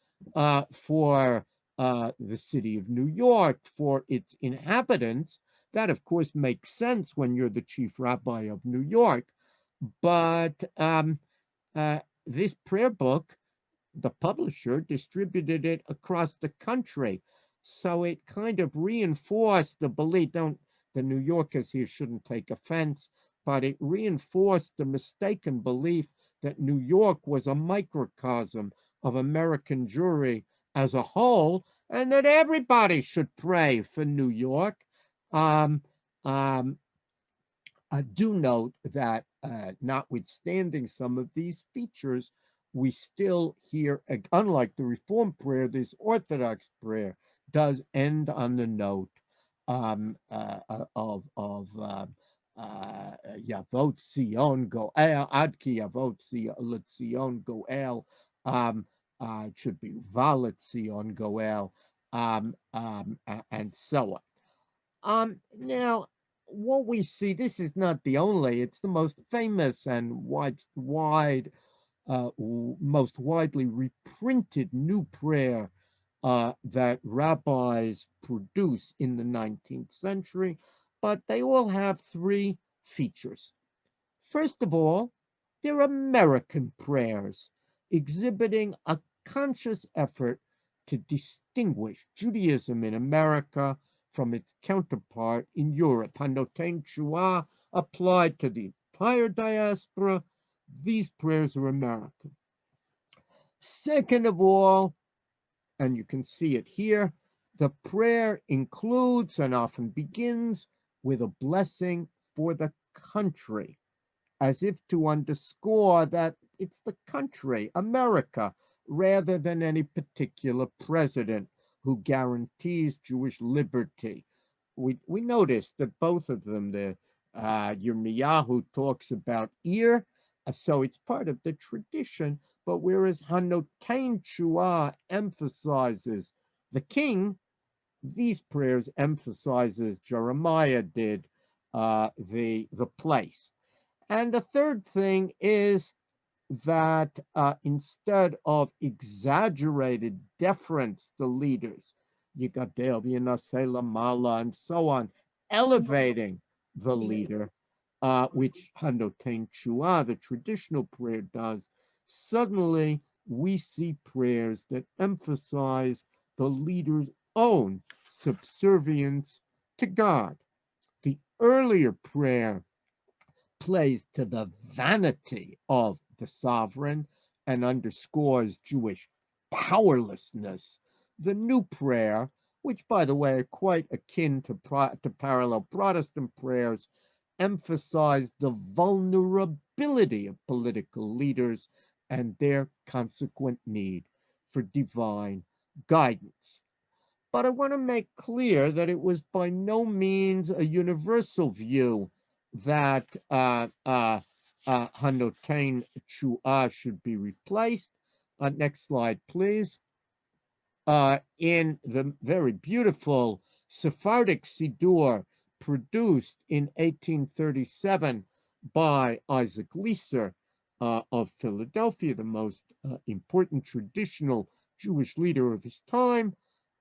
for the city of New York, for its inhabitants. That, of course, makes sense when you're the chief rabbi of New York. But this prayer book, the publisher distributed it across the country. So it kind of reinforced the belief. The New Yorkers here shouldn't take offense, but it reinforced the mistaken belief that New York was a microcosm of American Jewry as a whole, and that everybody should pray for New York. I do note that notwithstanding some of these features, we still hear, unlike the Reform prayer, this Orthodox prayer does end on the note of Yavot Zion Goel, Ad Ki Yavot Zion Goel. It should be Valet Zion Goel, and so on. Now, what we see, this is not the only, it's the most famous and most widely reprinted new prayer that rabbis produce in the 19th century, but they all have three features. First of all, they're American prayers, exhibiting a conscious effort to distinguish Judaism in America from its counterpart in Europe. Hanoten Shua applied to the entire diaspora. These prayers are American. Second of all, and you can see it here, the prayer includes and often begins with a blessing for the country, as if to underscore that it's the country, America, rather than any particular president who guarantees Jewish liberty. We notice that both of them, the Yirmiyahu talks about ear, so it's part of the tradition. But whereas Hanoten Shua emphasizes the king, these prayers emphasizes Jeremiah did the place. And the third thing is that instead of exaggerated deference to leaders, Yigadel V'Yanaseh Lamala and so on, elevating the leader, which Hanoten Shua, the traditional prayer, does, suddenly we see prayers that emphasize the leader's own subservience to God. The earlier prayer plays to the vanity of the sovereign and underscores Jewish powerlessness. The new prayer, which, by the way, are quite akin to parallel Protestant prayers, emphasize the vulnerability of political leaders and their consequent need for divine guidance. But I want to make clear that it was by no means a universal view that Hanotain Chua should be replaced. Next slide, please. In the very beautiful Sephardic Siddur produced in 1837 by Isaac Leeser of Philadelphia, the most important traditional Jewish leader of his time,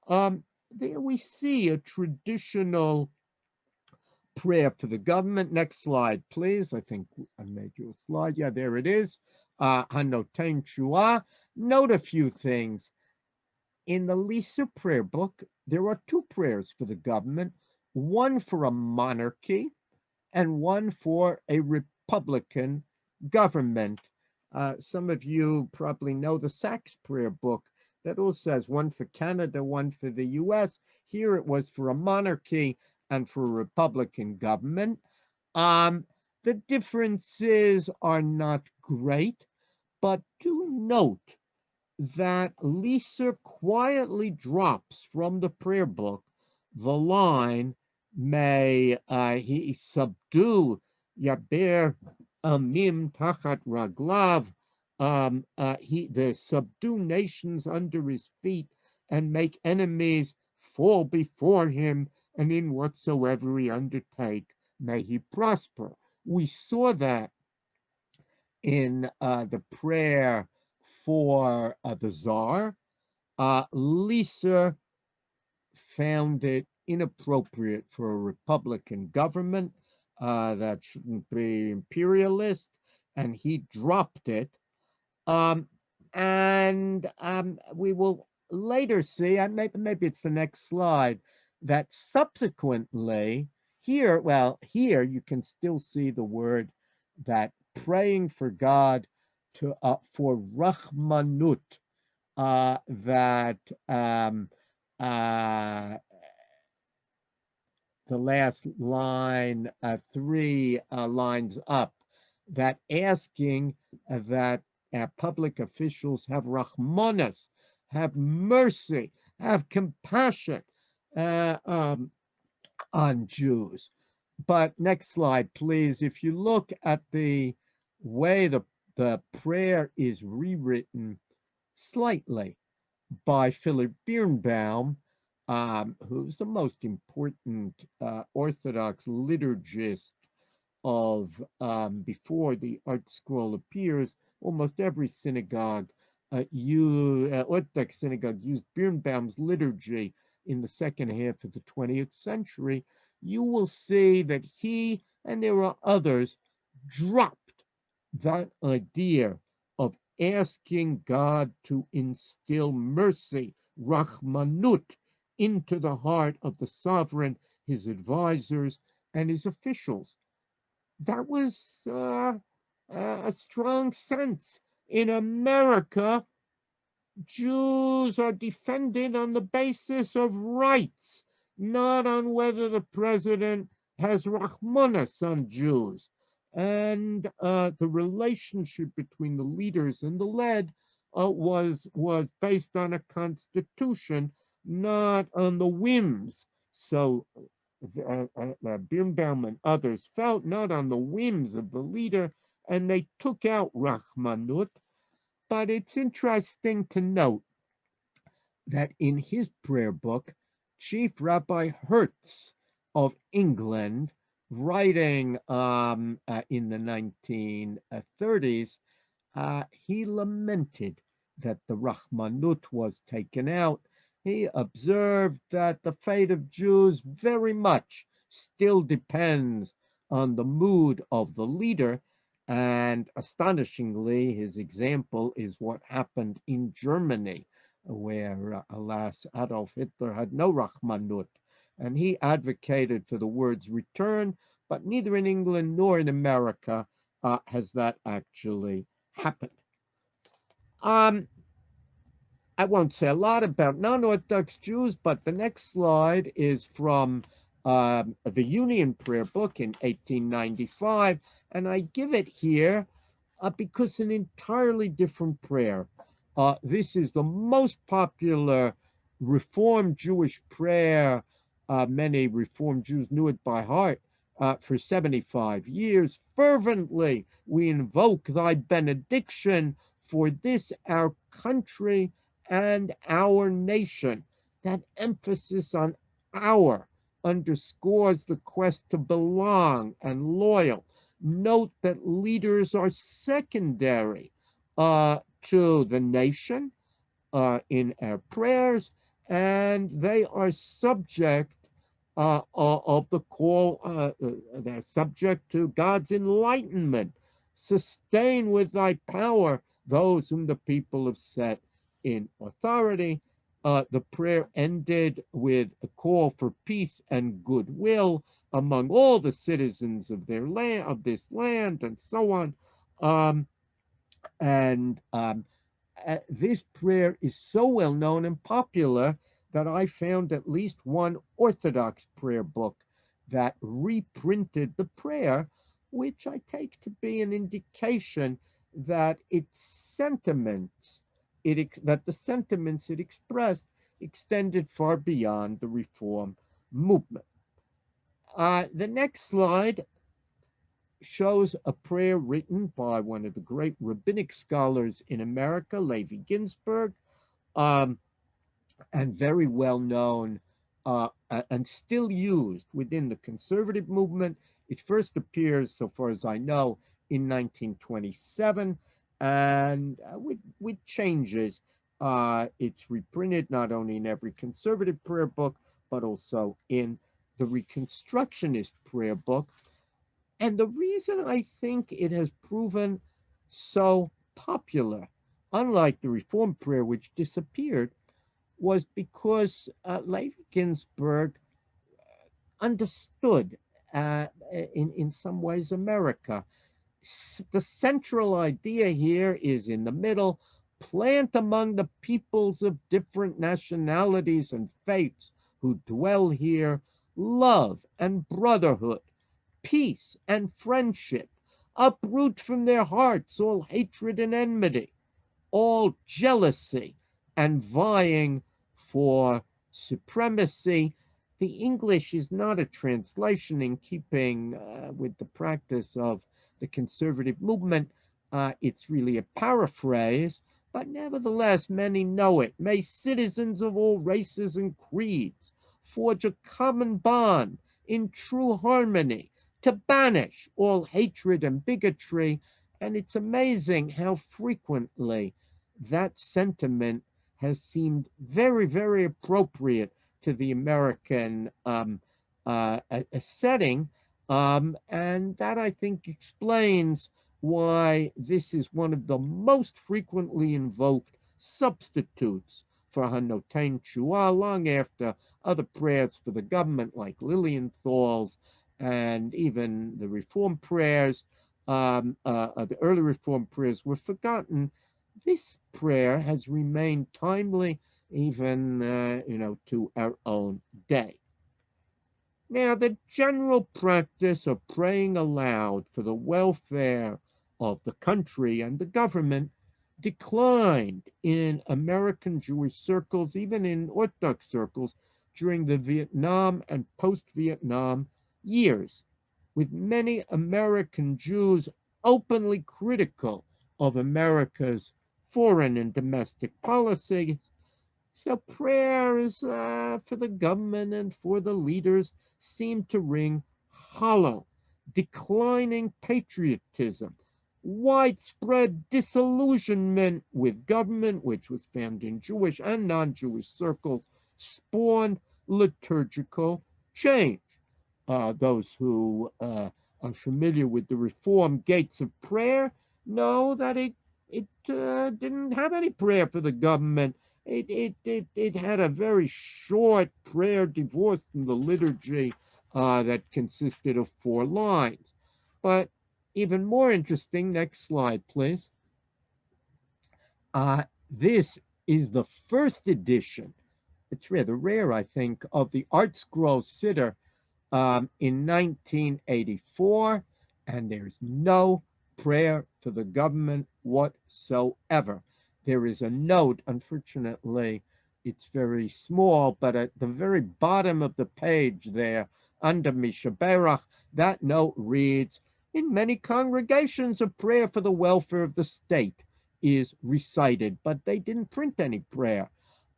there we see a traditional prayer for the government. Next slide, please. I think I made you a slide. Yeah, there it is. Hanotain Chua. Note a few things. In the Lisa prayer book, there are two prayers for the government, one for a monarchy and one for a republican government. Some of you probably know the Sachs prayer book that also says one for Canada, one for the US. Here it was for a monarchy and for a republican government. The differences are not great, but do note that Lisa quietly drops from the prayer book the line, may he subdue Yaber Amim Tachat Raglav, the subdue nations under his feet and make enemies fall before him, and in whatsoever he undertake, may he prosper. We saw that in the prayer for the Tsar. Lisa found it inappropriate for a Republican government that shouldn't be imperialist, and he dropped it. And we will later see, maybe it's the next slide, that subsequently here, well, here you can still see the word that praying for God to for Rahmanut, that the last line, three lines up, that asking that public officials have Rahmanas, have mercy, have compassion on Jews. But next slide, please. If you look at the way the prayer is rewritten slightly by Philip Birnbaum, who's the most important Orthodox liturgist of before the Art Scroll appears. Almost every synagogue, Orthodox synagogue, used Birnbaum's liturgy in the second half of the 20th century. You will see that he, and there are others, dropped that idea of asking God to instill mercy, Rahmanut, into the heart of the sovereign, his advisors, and his officials. That was a strong sense. In America, Jews are defended on the basis of rights, not on whether the president has Rahmanas on Jews. And the relationship between the leaders and the led was based on a constitution, not on the whims. So Birnbaum and others felt not on the whims of the leader, and they took out Rahmanut. But it's interesting to note that in his prayer book, Chief Rabbi Hertz of England, writing in the 1930s, he lamented that the Rahmanut was taken out. He observed that the fate of Jews very much still depends on the mood of the leader. And astonishingly, his example is what happened in Germany, where, alas, Adolf Hitler had no Rahmanut. And he advocated for the word's return, but neither in England nor in America has that actually happened. I won't say a lot about non-Orthodox Jews, but the next slide is from the Union Prayer Book in 1895, and I give it here because an entirely different prayer. This is the most popular Reformed Jewish prayer. Many Reformed Jews knew it by heart. For 75 years, fervently we invoke thy benediction for this our country and our nation. That emphasis on our underscores the quest to belong and loyal. Note that leaders are secondary to the nation in our prayers, and they are subject of the call, they're subject to God's enlightenment. Sustain with thy power those whom the people have set in authority. The prayer ended with a call for peace and goodwill among all the citizens of their land, of this land, and so on. This prayer is so well known and popular that I found at least one Orthodox prayer book that reprinted the prayer, which I take to be an indication that its sentiments, that the sentiments it expressed extended far beyond the Reform movement. The next slide shows a prayer written by one of the great rabbinic scholars in America, Levi Ginsburg, and very well known and still used within the conservative movement. It first appears, so far as I know, in 1927, and with changes. It's reprinted not only in every conservative prayer book, but also in the Reconstructionist prayer book. And the reason I think it has proven so popular, unlike the Reform prayer, which disappeared, was because Levi Ginsburg understood, in some ways, America. The central idea here is in the middle: plant among the peoples of different nationalities and faiths who dwell here love and brotherhood, peace and friendship. Uproot from their hearts all hatred and enmity, all jealousy and vying for supremacy. The English is not a translation in keeping with the practice of the conservative movement. It's really a paraphrase, but nevertheless, many know it. May citizens of all races and creeds forge a common bond in true harmony to banish all hatred and bigotry. And it's amazing how frequently that sentiment has seemed very, very appropriate to the American setting. And that, I think, explains why this is one of the most frequently invoked substitutes for Hanoten Shua, long after other prayers for the government, like Lilienthal's, and even the Reform prayers, the early Reform prayers, were forgotten. This prayer has remained timely even, to our own day. Now, the general practice of praying aloud for the welfare of the country and the government declined in American Jewish circles, even in Orthodox circles, during the Vietnam and post-Vietnam years, with many American Jews openly critical of America's foreign and domestic policies. So prayers for the government and for the leaders seem to ring hollow. Declining patriotism, widespread disillusionment with government, which was found in Jewish and non-Jewish circles, spawned liturgical change. Those who are familiar with the Reform gates of prayer know that it didn't have any prayer for the government. It had a very short prayer divorced from the liturgy that consisted of 4 lines. But even more interesting, next slide, please. This is the first edition. It's rather rare, I think, of the Art Scroll Siddur in 1984, and there's no prayer to the government whatsoever. There is a note, unfortunately, it's very small, but at the very bottom of the page there, under Mishaberach, that note reads, in many congregations, a prayer for the welfare of the state is recited, but they didn't print any prayer.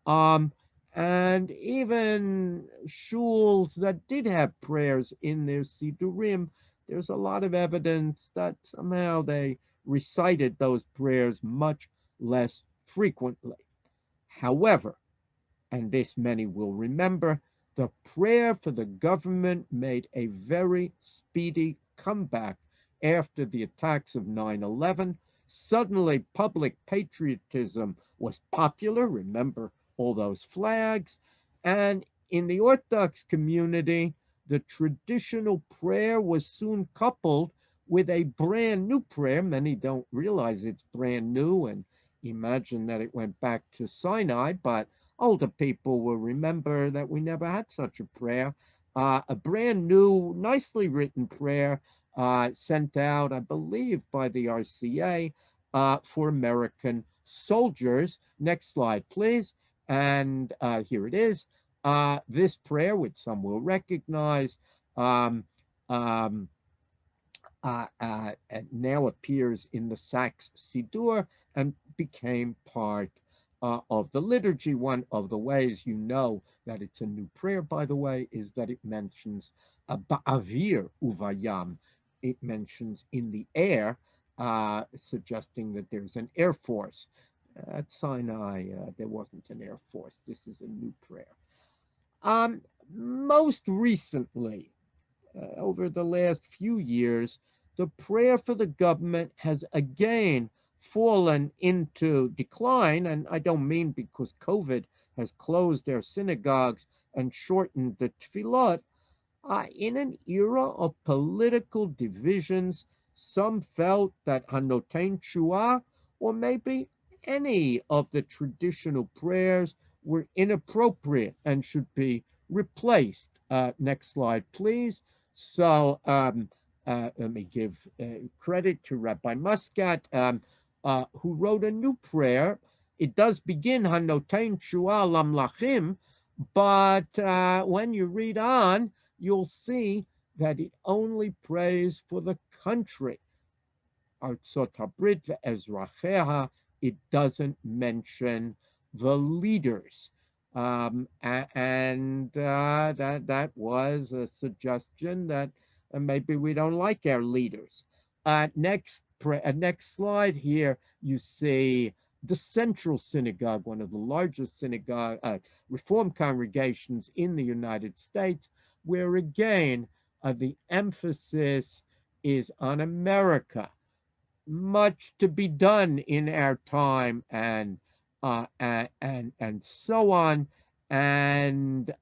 Um, and even shuls that did have prayers in their Sidurim, there's a lot of evidence that somehow they recited those prayers much less frequently. However, and this many will remember, the prayer for the government made a very speedy comeback after the attacks of 9/11. Suddenly, public patriotism was popular. Remember all those flags. And in the Orthodox community, the traditional prayer was soon coupled with a brand new prayer. Many don't realize it's brand new and imagine that it went back to Sinai, but older people will remember that we never had such a prayer. A brand new, nicely written prayer sent out, I believe, by the RCA for American soldiers. Next slide, please. And here it is. This prayer, which some will recognize, um, um, now appears in the Saks Sidur and became part of the liturgy. One of the ways you know that it's a new prayer, by the way, is that it mentions Ba'avir Uvayam. It mentions in the air, suggesting that there's an air force. At Sinai, there wasn't an air force. This is a new prayer. Most recently, over the last few years, the prayer for the government has again fallen into decline. And I don't mean because COVID has closed their synagogues and shortened the tefillot. In an era of political divisions, some felt that Hanoten Shua, or maybe any of the traditional prayers, were inappropriate and should be replaced. Next slide, please. So let me give credit to Rabbi Muscat, who wrote a new prayer. It does begin Hanoten Shua Lamlachim, but when you read on, you'll see that it only prays for the country. Artzot Habrit ve'ezracheha, it doesn't mention the leaders. And that was a suggestion that maybe we don't like our leaders. Next slide here, you see the Central Synagogue, one of the largest synagogue Reform congregations in the United States, where again the emphasis is on America. Much to be done in our time, and so on. And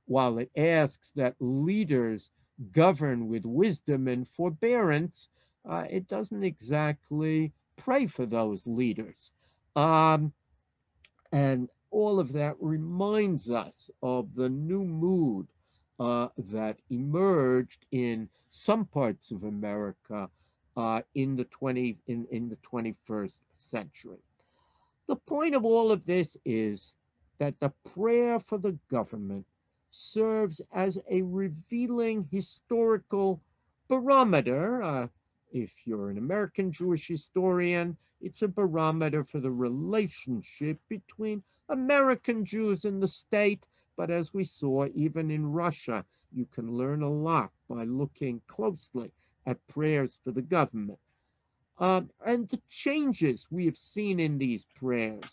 while it asks that leaders govern with wisdom and forbearance, it doesn't exactly pray for those leaders. And all of that reminds us of the new mood that emerged in some parts of America in the 21st century. The point of all of this is that the prayer for the government serves as a revealing historical barometer. If you're an American Jewish historian, it's a barometer for the relationship between American Jews and the state. But as we saw, even in Russia, you can learn a lot by looking closely at prayers for the government. And the changes we have seen in these prayers,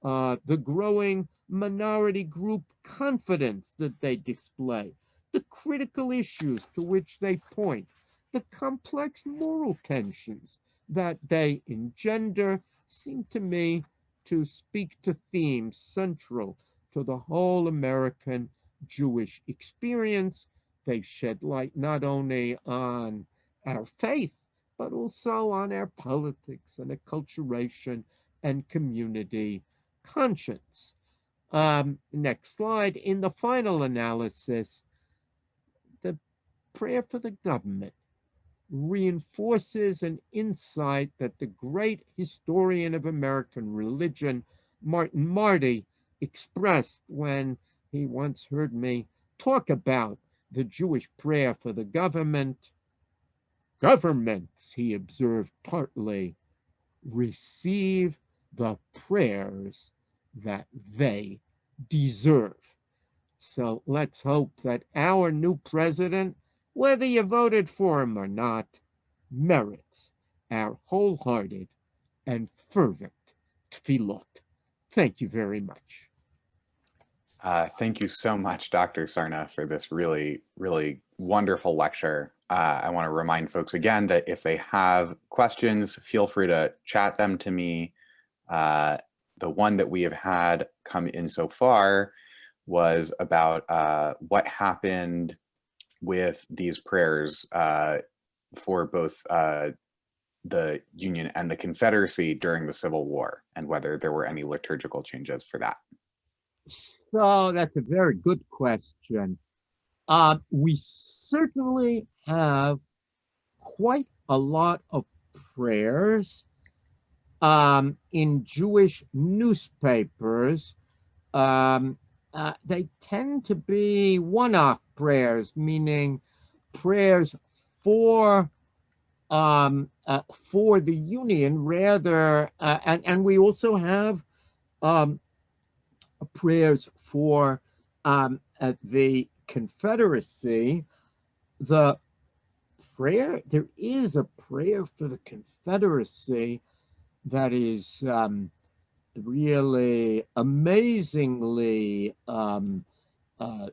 the growing minority group confidence that they display, the critical issues to which they point, the complex moral tensions that they engender, seem to me to speak to themes central to the whole American Jewish experience. They shed light not only on our faith, but also on our politics and acculturation and community conscience. Next slide. In the final analysis, the prayer for the government reinforces an insight that the great historian of American religion, Martin Marty, expressed when he once heard me talk about the Jewish prayer for the government. Governments, he observed tartly, receive the prayers that they deserve. So let's hope that our new president, whether you voted for him or not, merits our wholehearted and fervent tefillot. Thank you very much. Thank you so much, Dr. Sarna, for this really, really wonderful lecture. I want to remind folks again that if they have questions, feel free to chat them to me. The one that we have had come in so far was about what happened with these prayers for both the Union and the Confederacy during the Civil War, and whether there were any liturgical changes for that. So that's a very good question. We certainly have quite a lot of prayers in Jewish newspapers. They tend to be one-off prayers, meaning prayers for the Union rather, and we also have prayers for the Confederacy. There is a prayer for the Confederacy that is really amazingly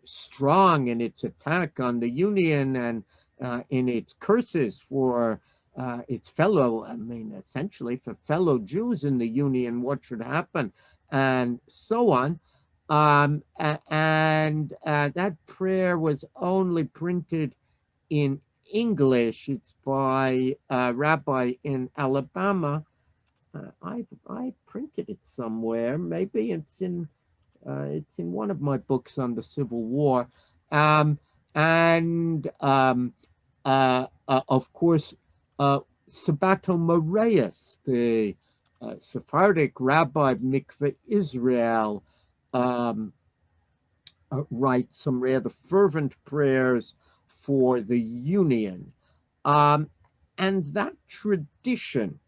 strong in its attack on the Union and in its curses for its essentially for fellow Jews in the Union, what should happen, and so on. That prayer was only printed in English. It's by a rabbi in Alabama. I printed it somewhere. Maybe it's in one of my books on the Civil War. Of course, Sabato Moraeus, the Sephardic rabbi of Mikveh Israel, writes some rather fervent prayers for the Union. And that tradition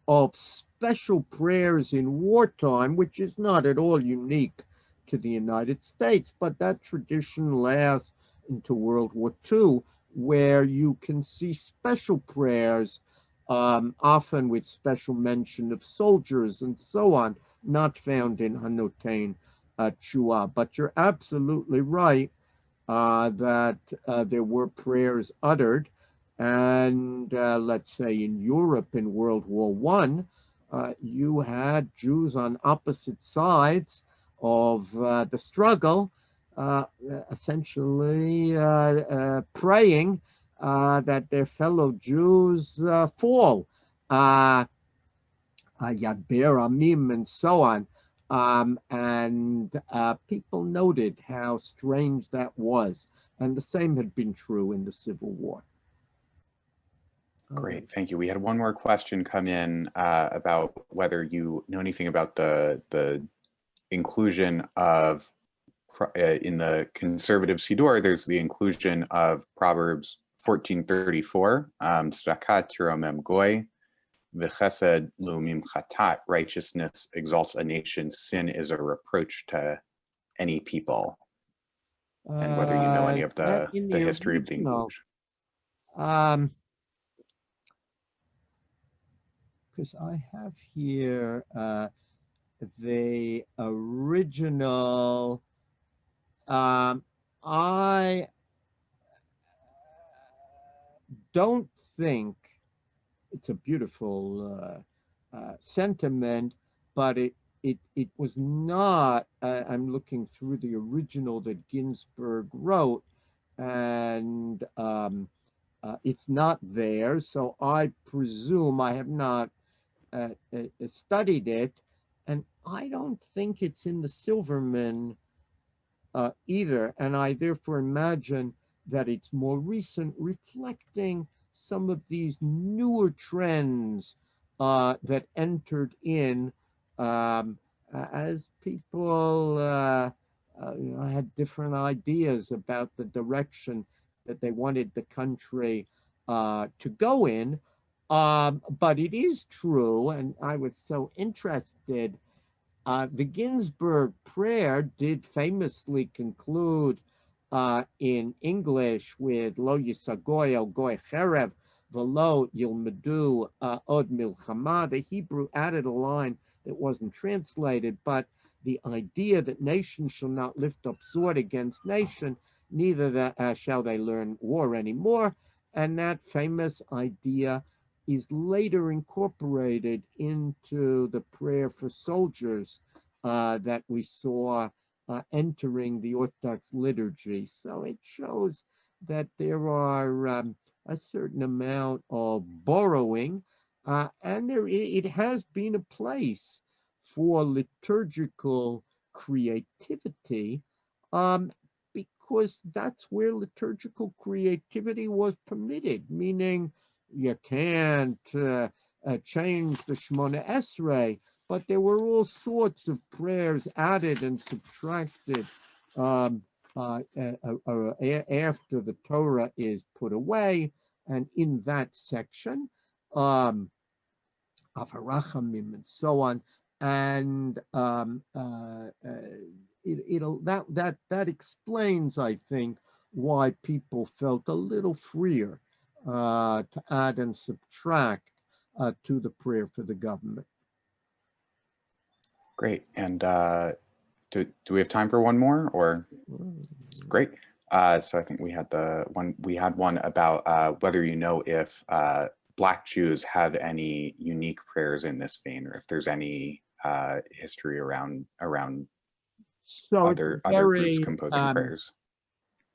of special prayers in wartime, which is not at all unique to the United States, but that tradition lasts into World War II, where you can see special prayers, often with special mention of soldiers and so on, not found in Hanotein Chua. But you're absolutely right that there were prayers uttered. And let's say in Europe in World War I, you had Jews on opposite sides of the struggle, essentially praying that their fellow Jews fall, Yad Ber Amim, and so on. People noted how strange that was. And the same had been true in the Civil War. Great, thank you. We had one more question come in about whether you know anything about the inclusion of, in the conservative Siddur, there's the inclusion of Proverbs 14:34, Tzedakah tiromem goy, v'chesed lumim chatat, righteousness exalts a nation, sin is a reproach to any people. And whether you know any of the history of the inclusion. Because I have here the original. I don't think it's a beautiful sentiment, but it was not. I'm looking through the original that Ginsburg wrote, and it's not there. So I presume, I have not studied it, and I don't think it's in the Silverman either. And I therefore imagine that it's more recent, reflecting some of these newer trends that entered in as people had different ideas about the direction that they wanted the country to go in. But it is true, and I was so interested. The Ginsburg prayer did famously conclude in English with Lo Yisagoy El Goy Cherev Velo Yilmedu Od Milchama. The Hebrew added a line that wasn't translated, but the idea that nation shall not lift up sword against nation, neither shall they learn war anymore. And that famous idea is later incorporated into the prayer for soldiers that we saw entering the Orthodox liturgy. So it shows that there are a certain amount of borrowing, and it has been a place for liturgical creativity, because that's where liturgical creativity was permitted, meaning you can't change the Shemona Esrei, but there were all sorts of prayers added and subtracted after the Torah is put away. And in that section, of Harachamim and so on, and that explains, I think, why people felt a little freer to add and subtract to the prayer for the government. Great. And do we have time for one more, or? Great. So I think we had one about whether you know if Black Jews have any unique prayers in this vein, or if there's any history around so other groups composing prayers.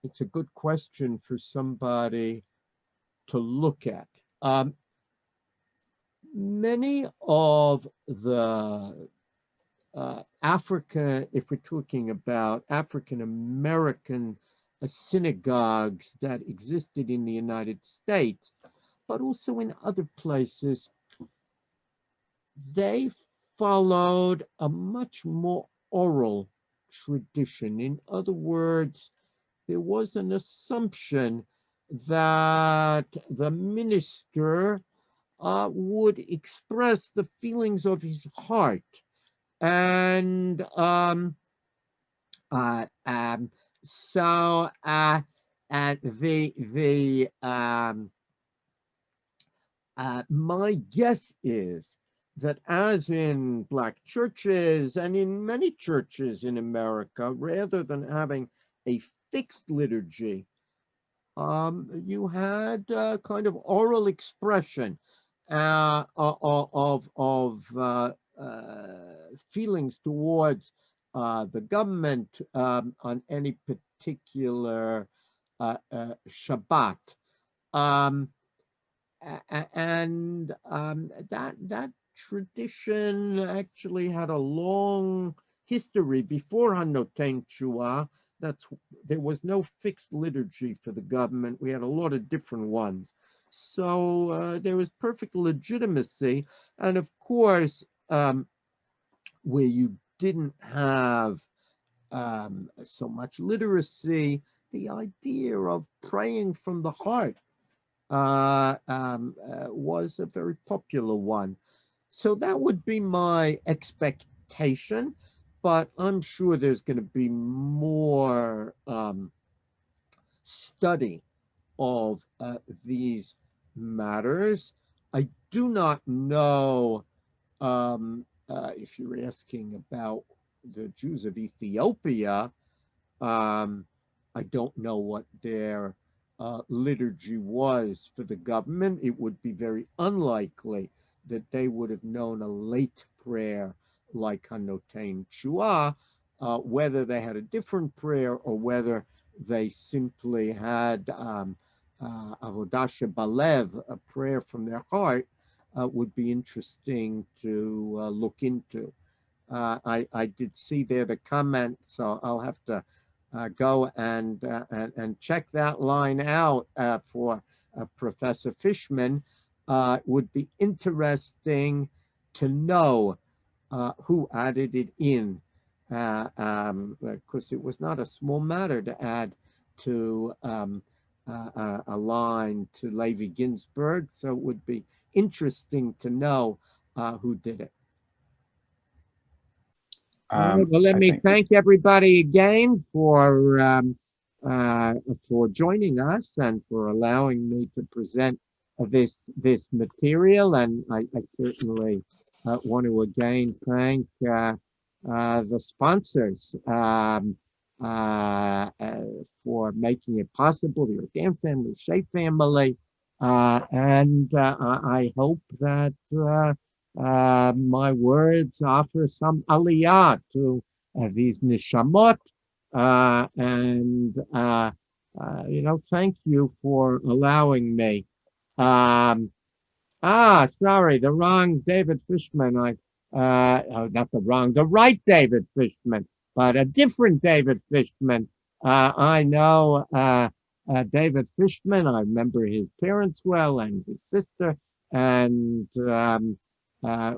It's a good question for somebody to look at. Many of the Africa, if we're talking about African American synagogues that existed in the United States, but also in other places, they followed a much more oral tradition. In other words, there was an assumption that the minister would express the feelings of his heart. And so my guess is that, as in Black churches and in many churches in America, rather than having a fixed liturgy, you had kind of oral expression of feelings towards the government on any particular Shabbat. And that tradition actually had a long history before Hanoten Shua. There was no fixed liturgy for the government. We had a lot of different ones. So there was perfect legitimacy. And of course, where you didn't have so much literacy, the idea of praying from the heart was a very popular one. So that would be my expectation, but I'm sure there's going to be more study of these matters. I do not know if you're asking about the Jews of Ethiopia. I don't know what their liturgy was for the government. It would be very unlikely that they would have known a late prayer like Hanoten Shua, whether they had a different prayer or whether they simply had Avodah Shebalev, a prayer from their heart. would be interesting to look into. I did see there the comment, so I'll have to go and check that line out for Professor Fishman. It would be interesting to know who added it in, because it was not a small matter to add to a line to Levi Ginsburg. So it would be interesting to know who did it. All right, well, let me thank everybody again for joining us and for allowing me to present this material. And I certainly want to again thank the sponsors for making it possible, the Ordan family, Shea family, and I hope that my words offer some aliyah to these nishamot, and thank you for allowing me. Sorry, the wrong David Fishman. The right David Fishman, but a different David Fishman. I know David Fishman. I remember his parents well and his sister, and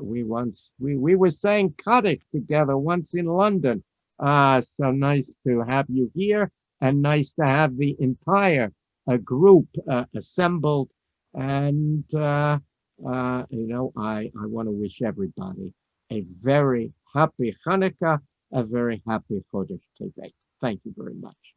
we were saying Kaddish together once in London. So nice to have you here, and nice to have the entire group assembled. And I want to wish everybody a very happy Hanukkah, a very happy Chodesh Tevet. Thank you very much.